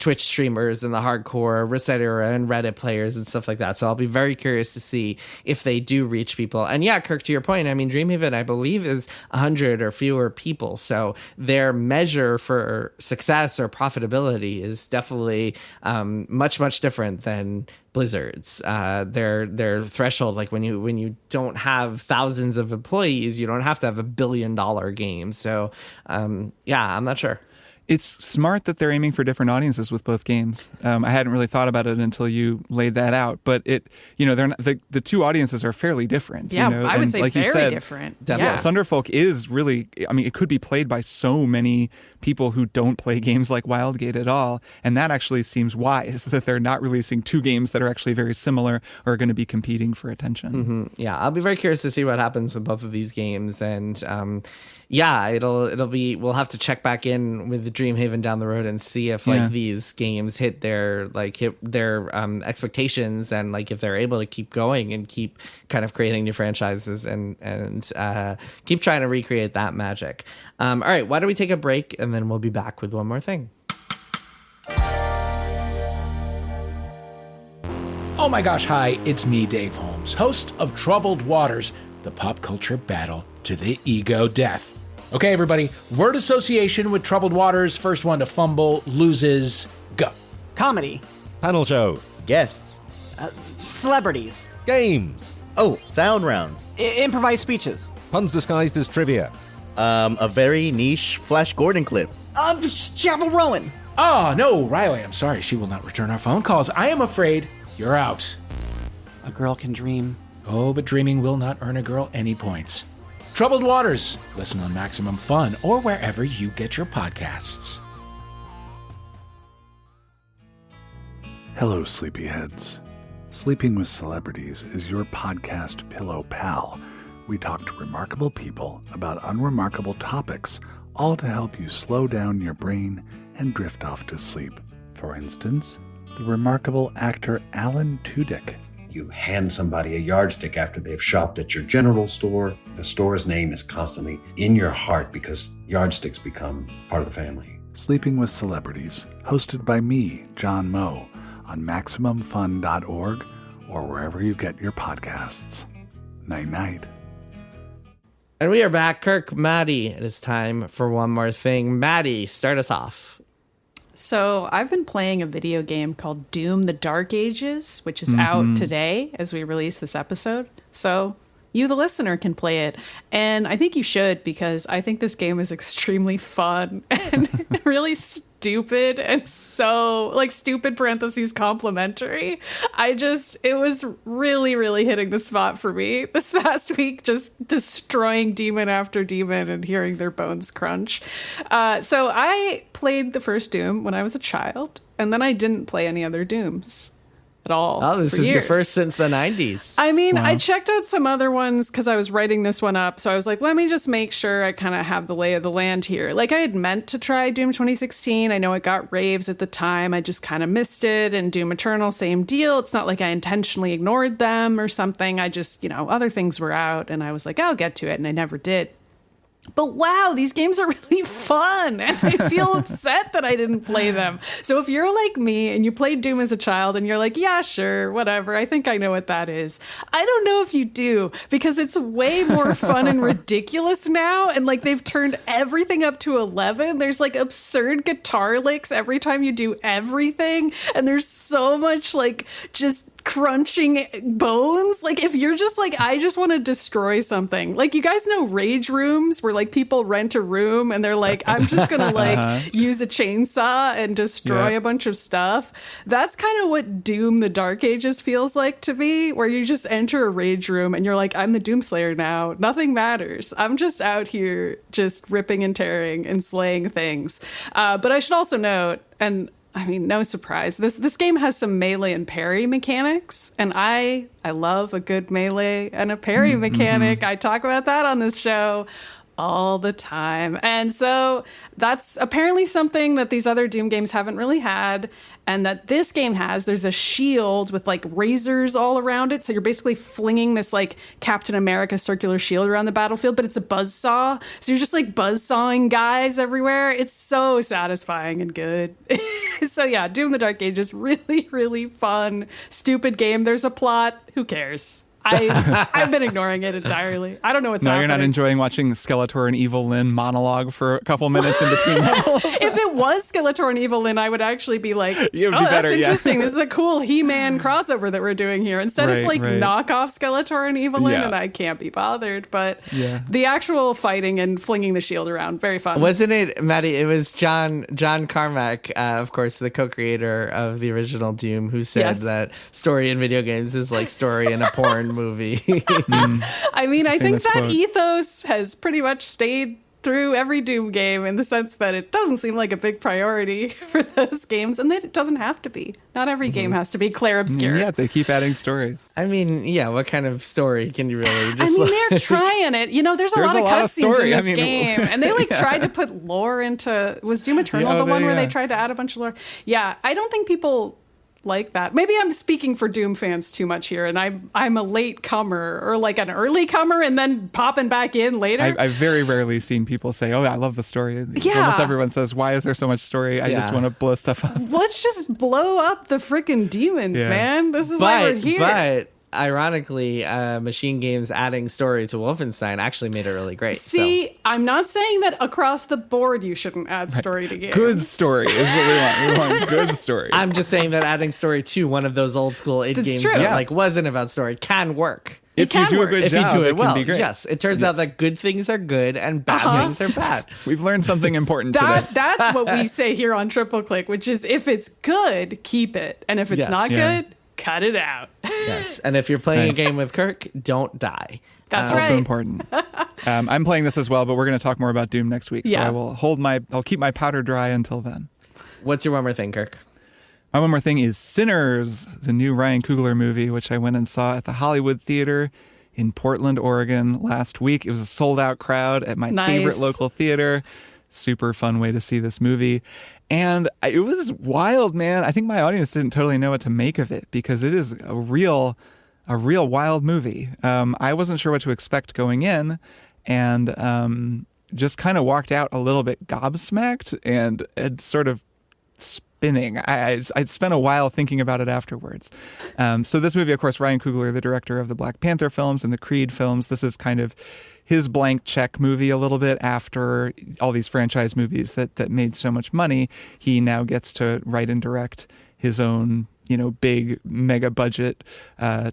Twitch streamers and the hardcore Reciter and Reddit players and stuff like that. So I'll be very curious to see if they do reach people. And yeah, Kirk, to your point, I mean, Dreamhaven, I believe, is 100 or fewer people. So their measure for success or profitability is definitely much, much different than Blizzard's. Their threshold, like when you don't have thousands of employees, you don't have to have $1 billion game. So yeah, I'm not sure. It's smart that they're aiming for different audiences with both games. I hadn't really thought about it until you laid that out, but they're not, the two audiences are fairly different. Yeah, I would say like very you said, different. Definitely. Yeah. Sunderfolk is really, I mean, it could be played by so many people who don't play games like Wildgate at all, and that actually seems wise that they're not releasing two games that are actually very similar or are going to be competing for attention. Mm-hmm. Yeah, I'll be very curious to see what happens with both of these games, and yeah, it'll be. We'll have to check back in with Dreamhaven down the road and see if like these games hit their expectations, and like if they're able to keep going and keep kind of creating new franchises and keep trying to recreate that magic. All right, why don't we take a break and then we'll be back with one more thing. Oh my gosh, hi, it's me, Dave Holmes, host of Troubled Waters, the pop culture battle to the ego death. Okay, everybody, word association with Troubled Waters. First one to fumble loses. Go. Comedy. Panel show. Guests. Celebrities. Games. Oh, sound rounds. Improvised speeches. Puns disguised as trivia. A very niche Flash Gordon clip. Chapel Rowan. Oh, no, Riley, I'm sorry. She will not return our phone calls. I am afraid you're out. A girl can dream. Oh, but dreaming will not earn a girl any points. Troubled Waters. Listen on Maximum Fun or wherever you get your podcasts. Hello, sleepyheads. Sleeping with Celebrities is your podcast pillow pal we talk to remarkable people about unremarkable topics, all to help you slow down your brain and drift off to sleep. For instance, the remarkable actor Alan Tudyk. You hand somebody a yardstick after they've shopped at your general store. The store's name is constantly in your heart because yardsticks become part of the family. Sleeping with Celebrities, hosted by me, John Moe, on MaximumFun.org or wherever you get your podcasts. Night-night. And we are back. Kirk, Maddy, it is time for one more thing. Maddy, start us off. So I've been playing a video game called Doom: The Dark Ages, which is out today as we release this episode. So you, the listener, can play it. And I think you should, because I think this game is extremely fun and really stupid and so, like, stupid parentheses complimentary. It was really, really hitting the spot for me this past week, just destroying demon after demon and hearing their bones crunch. So I played the first Doom when I was a child, and then I didn't play any other Dooms at all. Oh, this is your first since the 90s. I mean, wow. I checked out some other ones because I was writing this one up. So I was like, let me just make sure I kind of have the lay of the land here. Like, I had meant to try Doom 2016. I know it got raves at the time. I just kind of missed it. And Doom Eternal, same deal. It's not like I intentionally ignored them or something. I just, other things were out and I was like, I'll get to it. And I never did. But wow, these games are really fun, and I feel upset that I didn't play them. So if you're like me and you played Doom as a child and you're like, yeah, sure, whatever, I think I know what that is. I don't know if you do, because it's way more fun and ridiculous now, and like they've turned everything up to 11. There's like absurd guitar licks every time you do everything, and there's so much like just crunching bones. Like, if you're just like, I just want to destroy something, like, you guys know rage rooms where like people rent a room and they're like, I'm just gonna like use a chainsaw and destroy a bunch of stuff. That's kind of what Doom: The Dark Ages feels like to me, where you just enter a rage room and you're like, I'm the Doomslayer now, nothing matters, I'm just out here just ripping and tearing and slaying things. But I should also note, and I mean, no surprise, this game has some melee and parry mechanics, and I love a good melee and a parry mechanic. I talk about that on this show all the time. And so that's apparently something that these other Doom games haven't really had, and that this game has. There's a shield with like razors all around it. So you're basically flinging this like Captain America circular shield around the battlefield, but it's a buzzsaw. So you're just like buzzsawing guys everywhere. It's so satisfying and good. So yeah, Doom: The Dark Ages, really, really fun, stupid game. There's a plot. Who cares? I've been ignoring it entirely. I don't know what's happening. You're not enjoying watching Skeletor and Evil Lyn monologue for a couple minutes in between levels? If it was Skeletor and Evil Lyn, I would actually be like, that's interesting. This is a cool He-Man crossover that we're doing here. Instead, it's like knockoff Skeletor and Evil Lyn, and I can't be bothered. But the actual fighting and flinging the shield around, very fun. Wasn't it, Maddy? It was John Carmack, of course, the co-creator of the original Doom, who said that story in video games is like story in a porn movie. I mean, I think that quote. Ethos has pretty much stayed through every Doom game, in the sense that it doesn't seem like a big priority for those games, and that it doesn't have to be. Not every game has to be Claire Obscure. Yeah, they keep adding stories. I mean, yeah, what kind of story can you really just they're trying it. There's a lot of cutscenes in this game, and they tried to put lore into... Was Doom Eternal the one where they tried to add a bunch of lore? Yeah, I don't think people like that. Maybe I'm speaking for Doom fans too much here, and I'm a late comer, or like an early comer and then popping back in later. I've very rarely seen people say, oh, I love the story. Almost everyone says, why is there so much story? I just want to blow stuff up. Let's just blow up the freaking demons, man. This is why we're here. But ironically, Machine Games adding story to Wolfenstein actually made it really great. See, I'm not saying that across the board you shouldn't add story to games. Good story is what we want. We want good story. I'm just saying that adding story to one of those old school games that wasn't about story can work. If you do a good job, if you do it well, can be great. Yes. It turns out that good things are good and bad things are bad. We've learned something important today. That's what we say here on Triple Click, which is, if it's good, keep it. And if it's not good, cut it out. Yes. And if you're playing a game with Kirk, don't die. That's right. Also important. I'm playing this as well, but we're going to talk more about Doom next week. So I will I'll keep my powder dry until then. What's your one more thing, Kirk? My one more thing is Sinners, the new Ryan Coogler movie, which I went and saw at the Hollywood Theater in Portland, Oregon last week. It was a sold-out crowd at my favorite local theater. Super fun way to see this movie. And it was wild, man. I think my audience didn't totally know what to make of it because it is a real wild movie. I wasn't sure what to expect going in, and just kind of walked out a little bit gobsmacked and sort of spinning. I spent a while thinking about it afterwards. So this movie, of course, Ryan Coogler, the director of the Black Panther films and the Creed films, this is kind of his blank check movie a little bit after all these franchise movies that made so much money. He now gets to write and direct his own, big mega budget,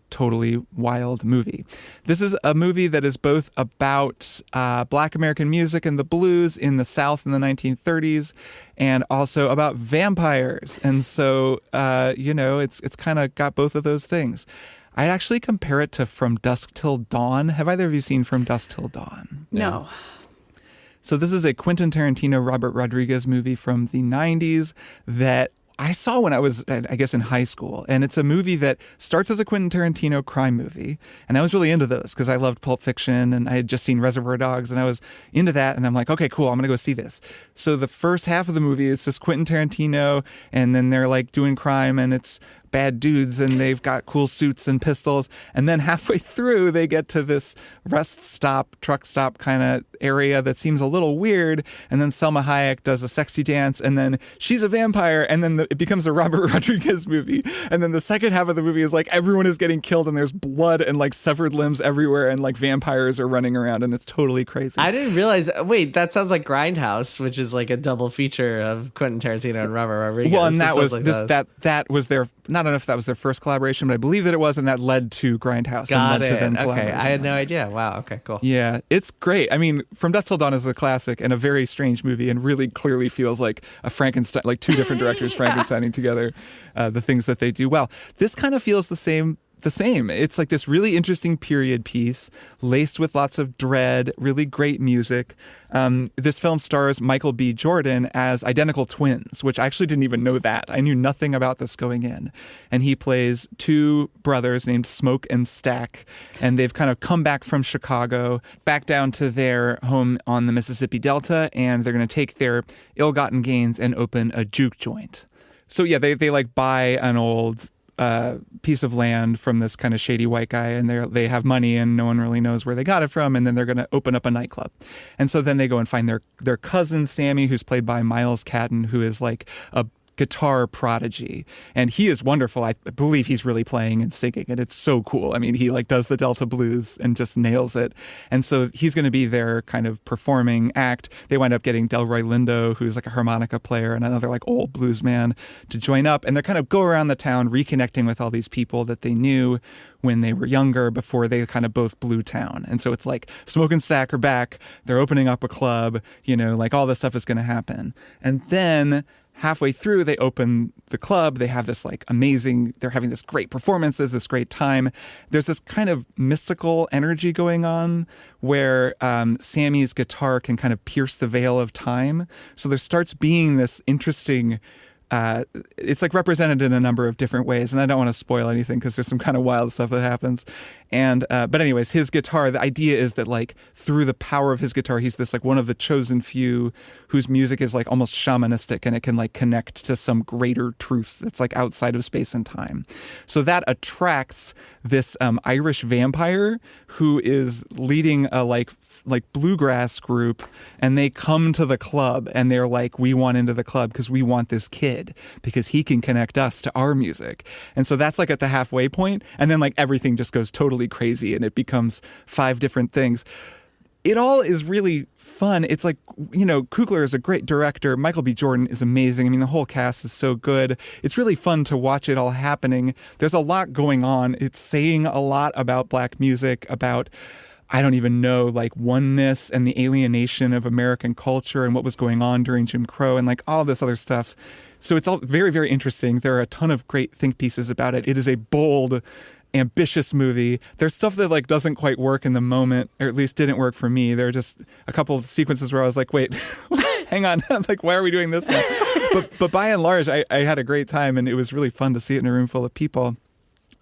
totally wild movie. This is a movie that is both about Black American music and the blues in the South in the 1930s, and also about vampires. And so, it's kind of got both of those things. I'd actually compare it to From Dusk Till Dawn. Have either of you seen From Dusk Till Dawn? No. So this is a Quentin Tarantino, Robert Rodriguez movie from the 90s that I saw when I was, I guess, in high school. And it's a movie that starts as a Quentin Tarantino crime movie. And I was really into those because I loved Pulp Fiction and I had just seen Reservoir Dogs and I was into that. And I'm like, okay, cool, I'm going to go see this. So the first half of the movie is just Quentin Tarantino and then they're like doing crime and it's bad dudes and they've got cool suits and pistols. And then halfway through, they get to this rest stop, truck stop kind of area that seems a little weird. And then Selma Hayek does a sexy dance and then she's a vampire. And then it becomes a Robert Rodriguez movie. And then the second half of the movie is like everyone is getting killed and there's blood and like severed limbs everywhere and like vampires are running around and it's totally crazy. I didn't realize. Wait, that sounds like Grindhouse, which is like a double feature of Quentin Tarantino and Robert Rodriguez. Well, and that was their, not enough that was their first collaboration, but I believe that it was, and that led to Grindhouse. Got and led it. To them okay, I had no idea. Wow. Okay, cool. Yeah, it's great. I mean, From Dusk Till Dawn is a classic and a very strange movie, and really clearly feels like a Frankenstein, like two different directors Frankensteining together the things that they do well. This kind of feels the same. It's like this really interesting period piece laced with lots of dread, really great music. This film stars Michael B. Jordan as identical twins, which I actually didn't even know that. I knew nothing about this going in. And he plays two brothers named Smoke and Stack. And they've kind of come back from Chicago, back down to their home on the Mississippi Delta. And they're going to take their ill-gotten gains and open a juke joint. So yeah, they like buy an old piece of land from this kind of shady white guy, and they have money and no one really knows where they got it from, and then they're going to open up a nightclub. And so then they go and find their cousin Sammy, who's played by Miles Catton, who is like a guitar prodigy, and he is wonderful. I believe he's really playing and singing, and it's so cool. I mean, he like does the Delta blues and just nails it. And so he's going to be their kind of performing act. They wind up getting Delroy Lindo, who's like a harmonica player and another like old blues man, to join up, and they're kind of go around the town reconnecting with all these people that they knew when they were younger before they kind of both blew town. And so it's like Smoke and Stack are back, they're opening up a club, like all this stuff is going to happen. And then halfway through, they open the club. They have this like amazing, they're having this great performances, this great time. There's this kind of mystical energy going on where Sammy's guitar can kind of pierce the veil of time. So there starts being this interesting, it's like represented in a number of different ways. And I don't want to spoil anything because there's some kind of wild stuff that happens. And, but anyways, his guitar, the idea is that like through the power of his guitar, he's this like one of the chosen few whose music is like almost shamanistic and it can like connect to some greater truth that's like outside of space and time. So that attracts this Irish vampire who is leading a like bluegrass group, and they come to the club and they're like, we want into the club because we want this kid because he can connect us to our music. And so that's like at the halfway point, and then like everything just goes totally crazy and it becomes 5 different things. It all is really fun. It's like, Coogler is a great director. Michael B. Jordan is amazing. I mean, the whole cast is so good. It's really fun to watch it all happening. There's a lot going on. It's saying a lot about Black music, about, I don't even know, like oneness and the alienation of American culture and what was going on during Jim Crow and like all this other stuff. So it's all very, very interesting. There are a ton of great think pieces about it. It is a bold, ambitious movie. There's stuff that like doesn't quite work in the moment, or at least didn't work for me. There are just a couple of sequences where I was like, wait, hang on, like, why are we doing this now? But by and large, I had a great time, and it was really fun to see it in a room full of people.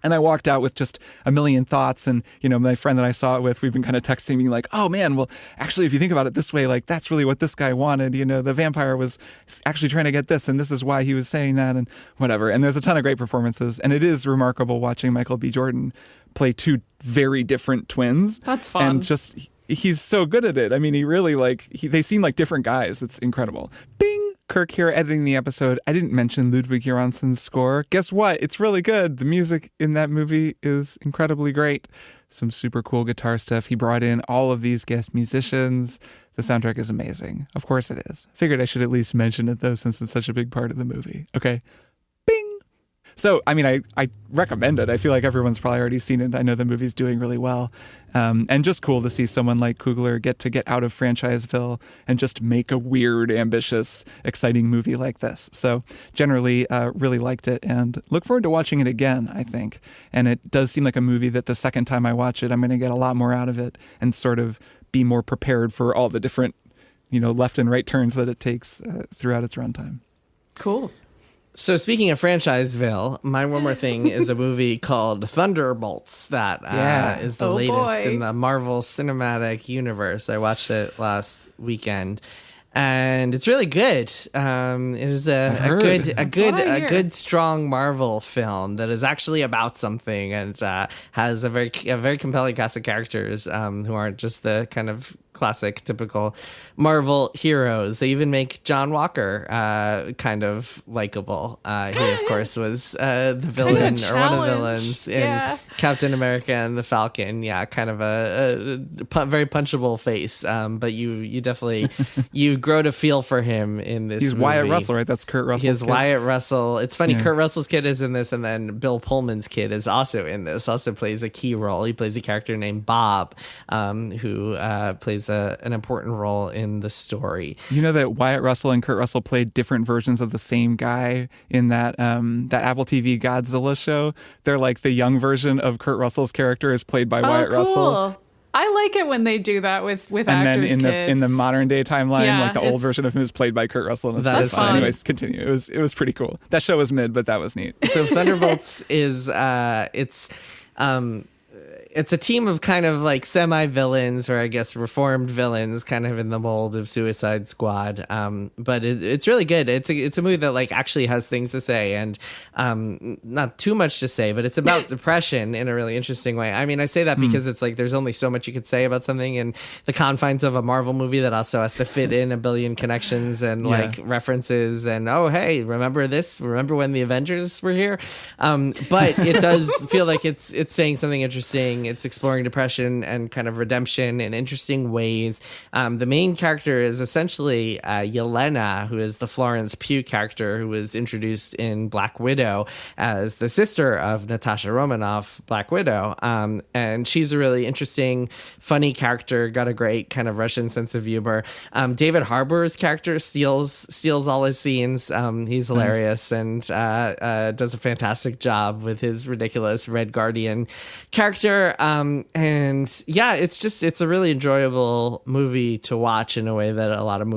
And I walked out with just a million thoughts. And, my friend that I saw it with, we've been kind of texting me like, oh man, well, actually, if you think about it this way, like that's really what this guy wanted. The vampire was actually trying to get this, and this is why he was saying that, and whatever. And there's a ton of great performances. And it is remarkable watching Michael B. Jordan play two very different twins. That's fun. And just, he's so good at it. I mean, he really they seem like different guys. It's incredible. Bing! Kirk here editing the episode. I didn't mention Ludwig Göransson's score. Guess what? It's really good. The music in that movie is incredibly great. Some super cool guitar stuff. He brought in all of these guest musicians. The soundtrack is amazing. Of course it is. Figured I should at least mention it though, since it's such a big part of the movie. Okay. Bing! So, I mean, I recommend it. I feel like everyone's probably already seen it. I know the movie's doing really well. And just cool to see someone like Coogler get out of Franchiseville and just make a weird, ambitious, exciting movie like this. So generally, really liked it and look forward to watching it again, I think. And it does seem like a movie that the second time I watch it, I'm going to get a lot more out of it and sort of be more prepared for all the different, left and right turns that it takes throughout its runtime. Cool. So speaking of Franchiseville, my one more thing is a movie called Thunderbolts that is the latest in the Marvel Cinematic Universe. I watched it last weekend, and it's really good. It is a good strong Marvel film that is actually about something and has a very compelling cast of characters who aren't just the kind of classic, typical Marvel heroes. They even make John Walker kind of likable. He, of course, was the villain or one of the villains in Captain America and the Falcon. Yeah, kind of a very punchable face. But you definitely you grow to feel for him in this. He's movie. Wyatt Russell, right? That's Kurt Russell's He is kid. Wyatt Russell. It's funny. Yeah. Kurt Russell's kid is in this, and then Bill Pullman's kid is also in this. Also plays a key role. He plays a character named Bob, who plays an important role in the story. You know that Wyatt Russell and Kurt Russell played different versions of the same guy in that Apple TV Godzilla show. They're like the young version of Kurt Russell's character is played by Wyatt Russell. I like it when they do that with and actors' then in the modern day timeline, like the old it's version of him is played by Kurt Russell. And that is fun. Anyways, continue. It was pretty cool. That show was mid, but that was neat. So Thunderbolts is it's a team of kind of like semi-villains, or I guess reformed villains, kind of in the mold of Suicide Squad. But it's really good. It's a movie that like actually has things to say, and not too much to say, but it's about depression in a really interesting way. I mean, I say that because it's like there's only so much you could say about something in the confines of a Marvel movie that also has to fit in a billion connections and like references and, oh, hey, remember this? Remember when the Avengers were here? But it does feel like it's saying something interesting. It's exploring depression and kind of redemption in interesting ways. The main character is essentially Yelena, who is the Florence Pugh character who was introduced in Black Widow as the sister of Natasha Romanoff, Black Widow. And she's a really interesting, funny character, got a great kind of Russian sense of humor. David Harbour's character steals all his scenes. He's hilarious and does a fantastic job with his ridiculous Red Guardian character. And yeah, it's a really enjoyable movie to watch in a way that a lot of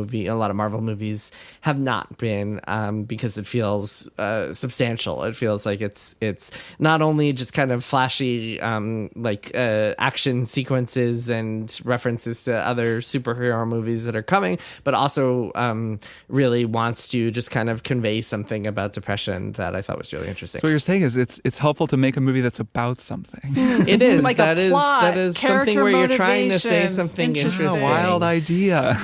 Marvel movies have not been, because it feels substantial. It feels like it's not only just kind of flashy action sequences and references to other superhero movies that are coming, but also really wants to just kind of convey something about depression that I thought was really interesting. So what you're saying is it's helpful to make a movie that's about something. It is. Like that is something where you're trying to say something interesting. A wild idea.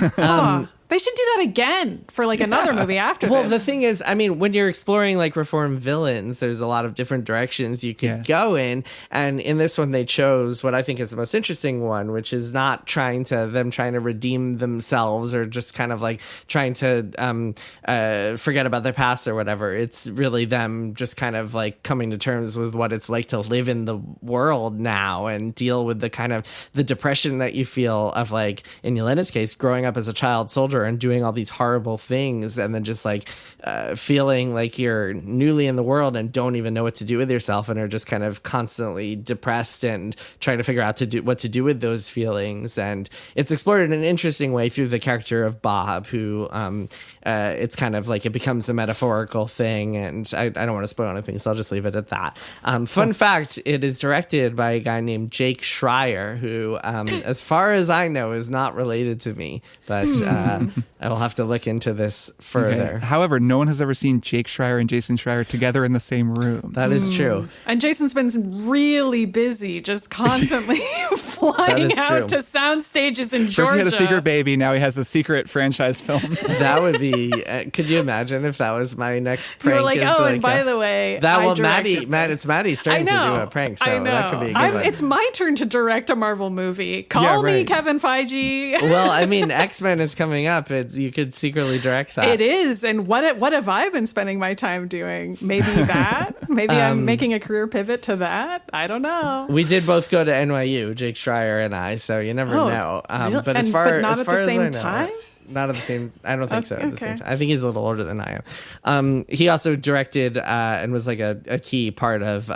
They should do that again for like another movie after well, this. the thing is, I mean, when you're exploring like reformed villains, there's a lot of different directions you could go in. And in this one, they chose what I think is the most interesting one, which is not trying to redeem themselves or just kind of like trying to forget about their past or whatever. It's really them just kind of like coming to terms with what it's like to live in the world now and deal with the kind of the depression that you feel of, like, in Yelena's case, growing up as a child soldier older and doing all these horrible things, and then just like feeling like you're newly in the world and don't even know what to do with yourself, and are just kind of constantly depressed and trying to figure out what to do with those feelings. And it's explored in an interesting way through the character of Bob, who it's kind of like it becomes a metaphorical thing, and I don't want to spoil anything, so I'll just leave it at that. Fun fact, it is directed by a guy named Jake Schreier, who as far as I know is not related to me, but I will have to look into this further. Okay. However, no one has ever seen Jake Schreier and Jason Schreier together in the same room. That is true. And Jason's been really busy, just constantly flying out to sound stages in Georgia. First he had a secret baby, now he has a secret franchise film. That would be, could you imagine if that was my next prank? You were like, and by the way, it's Maddie's turn to do a prank, so that could be a good one. It's my turn to direct a Marvel movie. Call me Kevin Feige. Well, I mean, X-Men is coming up. You could secretly direct that. It is. And what have I been spending my time doing? Maybe that? Maybe I'm making a career pivot to that? I don't know. We did both go to NYU, Jake Schreier and I, so you never know. Really? But as far not as at far the as same I know, time? Not at the same. I don't think so. At the same Okay. time. I think he's a little older than I am. He also directed and was like a key part of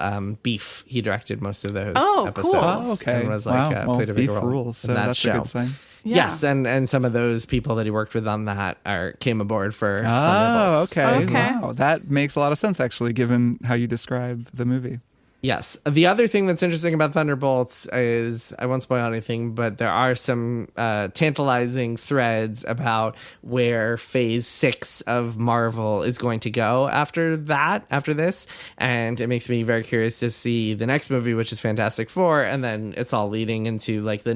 Beef. He directed most of those episodes. Cool. Oh, okay. And was like played a big Beef role rules, in so that that's show. a good sign. Yeah. Yes, and some of those people that he worked with on that came aboard for Oh, Thunderbolts. okay. Wow, that makes a lot of sense, actually, given how you describe the movie. Yes. The other thing that's interesting about Thunderbolts is, I won't spoil anything, but there are some tantalizing threads about where phase 6 of Marvel is going to go after this. And it makes me very curious to see the next movie, which is Fantastic Four. And then it's all leading into like the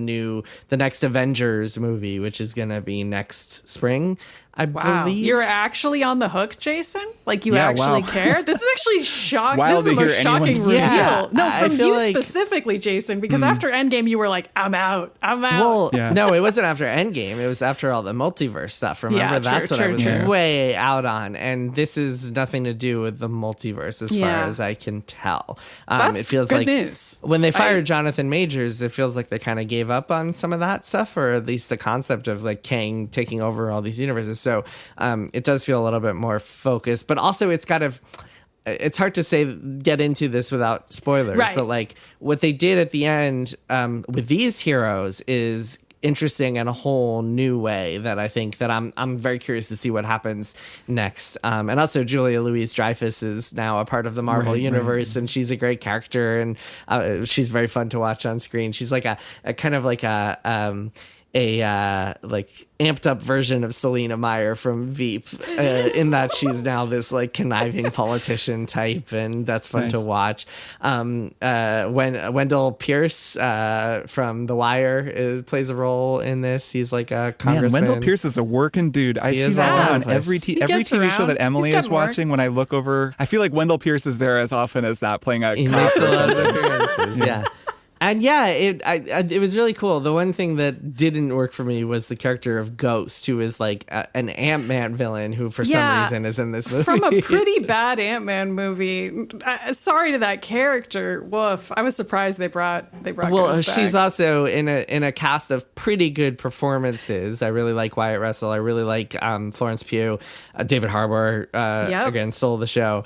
next Avengers movie, which is going to be next spring. I believe. You're actually on the hook, Jason? Like you actually care? This is actually shocking. This is the most shocking reveal. Yeah, no, from you like, specifically, Jason, because after Endgame, you were like, I'm out. Well, no, it wasn't after Endgame. It was after all the multiverse stuff. Remember, that's what I was way out on. And this is nothing to do with the multiverse as far as I can tell. That's it feels good like news. When they fired Jonathan Majors, it feels like they kind of gave up on some of that stuff, or at least the concept of like Kang taking over all these universes. So it does feel a little bit more focused, but also it's hard to get into this without spoilers, but like what they did at the end with these heroes is interesting in a whole new way that I think that I'm very curious to see what happens next. And also Julia Louis-Dreyfus is now a part of the Marvel universe, and she's a great character, and she's very fun to watch on screen. She's like a kind of like a like amped up version of Selena Meyer from Veep, in that she's now this like conniving politician type, and that's fun to watch. Wendell Pierce from The Wire plays a role in this. He's like a congressman. Wendell Pierce is a working dude. I see that on every TV show that Emily is watching. When I look over, I feel like Wendell Pierce is there as often as that, playing a cop or something. Yeah. And it was really cool. The one thing that didn't work for me was the character of Ghost, who is like an Ant-Man villain who for some reason is in this movie. From a pretty bad Ant-Man movie. Sorry to that character. Woof. I was surprised they brought Ghost back. She's also in a cast of pretty good performances. I really like Wyatt Russell. I really like Florence Pugh. David Harbour again stole the show.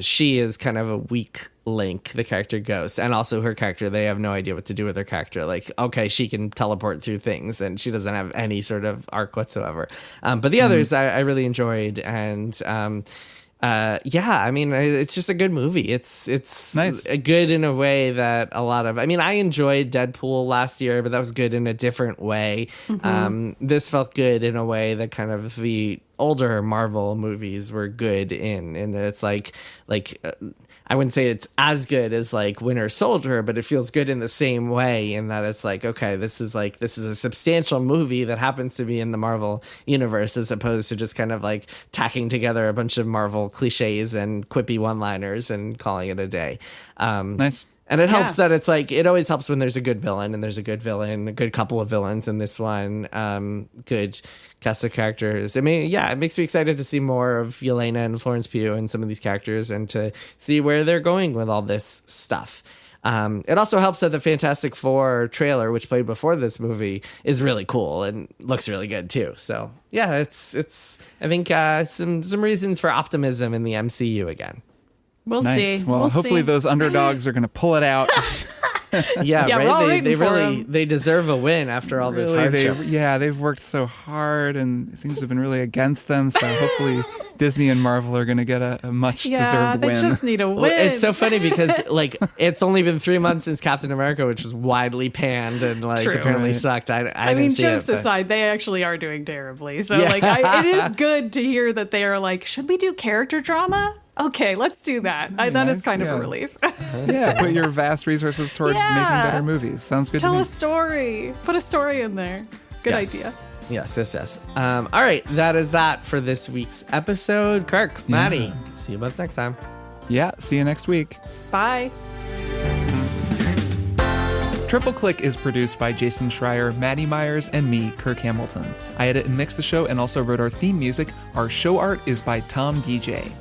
She is kind of a weak link, the character Ghost, and also her character, they have no idea what to do with her character. Like, okay, she can teleport through things and she doesn't have any sort of arc whatsoever. But the others I really enjoyed, and I mean, it's just a good movie. It's nice. Good in a way that I enjoyed Deadpool last year, but that was good in a different way. This felt good in a way that kind of the older Marvel movies were good in that it's like I wouldn't say it's as good as like Winter Soldier, but it feels good in the same way, in that it's like, okay, this is a substantial movie that happens to be in the Marvel universe, as opposed to just kind of like tacking together a bunch of Marvel cliches and quippy one-liners and calling it a day. Nice. And it helps that it's like, it always helps when there's a good villain, and there's a good villain, a good couple of villains in this one, good cast of characters. I mean, it makes me excited to see more of Yelena and Florence Pugh and some of these characters, and to see where they're going with all this stuff. It also helps that the Fantastic Four trailer, which played before this movie, is really cool and looks really good too. So yeah, it's I think some reasons for optimism in the MCU again. We'll Nice. see. Well, We'll hopefully see. those underdogs are going to pull it out. Yeah, Yeah, we're all right. They rooting for really 'em. they deserve a win after all this hardship. They've worked so hard and things have been really against them. So hopefully Disney and Marvel are going to get a much deserved they win. just need a win. Well, it's so funny because like it's only been 3 months since Captain America, which was widely panned and like True. apparently Right. sucked. I I didn't mean, see jokes it, but- aside, they actually are doing terribly. So, Yeah. it is good to hear that they are like, should we do character drama? Okay, let's do that. That nice, is kind of yeah. a relief. Yeah, put your vast resources toward Yeah. making better movies. Sounds good Tell to me. a story. Put a story in there. Good idea. Yes. All right, that is that for this week's episode. Kirk, Maddy, see you both next time. Yeah, see you next week. Bye. Triple Click is produced by Jason Schreier, Maddy Myers, and me, Kirk Hamilton. I edit and mix the show and also wrote our theme music. Our show art is by Tom DJ.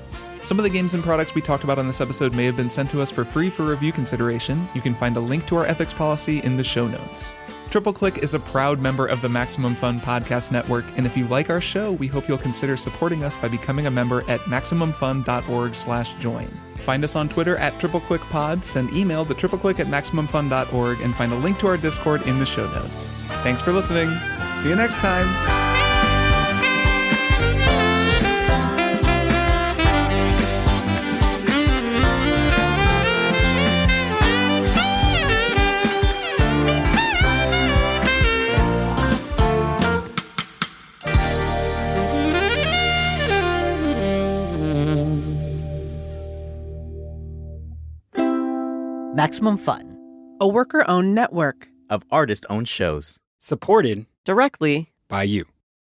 Some of the games and products we talked about on this episode may have been sent to us for free for review consideration. You can find a link to our ethics policy in the show notes. Triple Click is a proud member of the Maximum Fun Podcast Network, and if you like our show, we hope you'll consider supporting us by becoming a member at MaximumFun.org/join. Find us on Twitter at TripleClickPod, send email to tripleclick@MaximumFun.org, and find a link to our Discord in the show notes. Thanks for listening. See you next time. Maximum Fun, a worker-owned network Of artist-owned shows. Supported directly by you.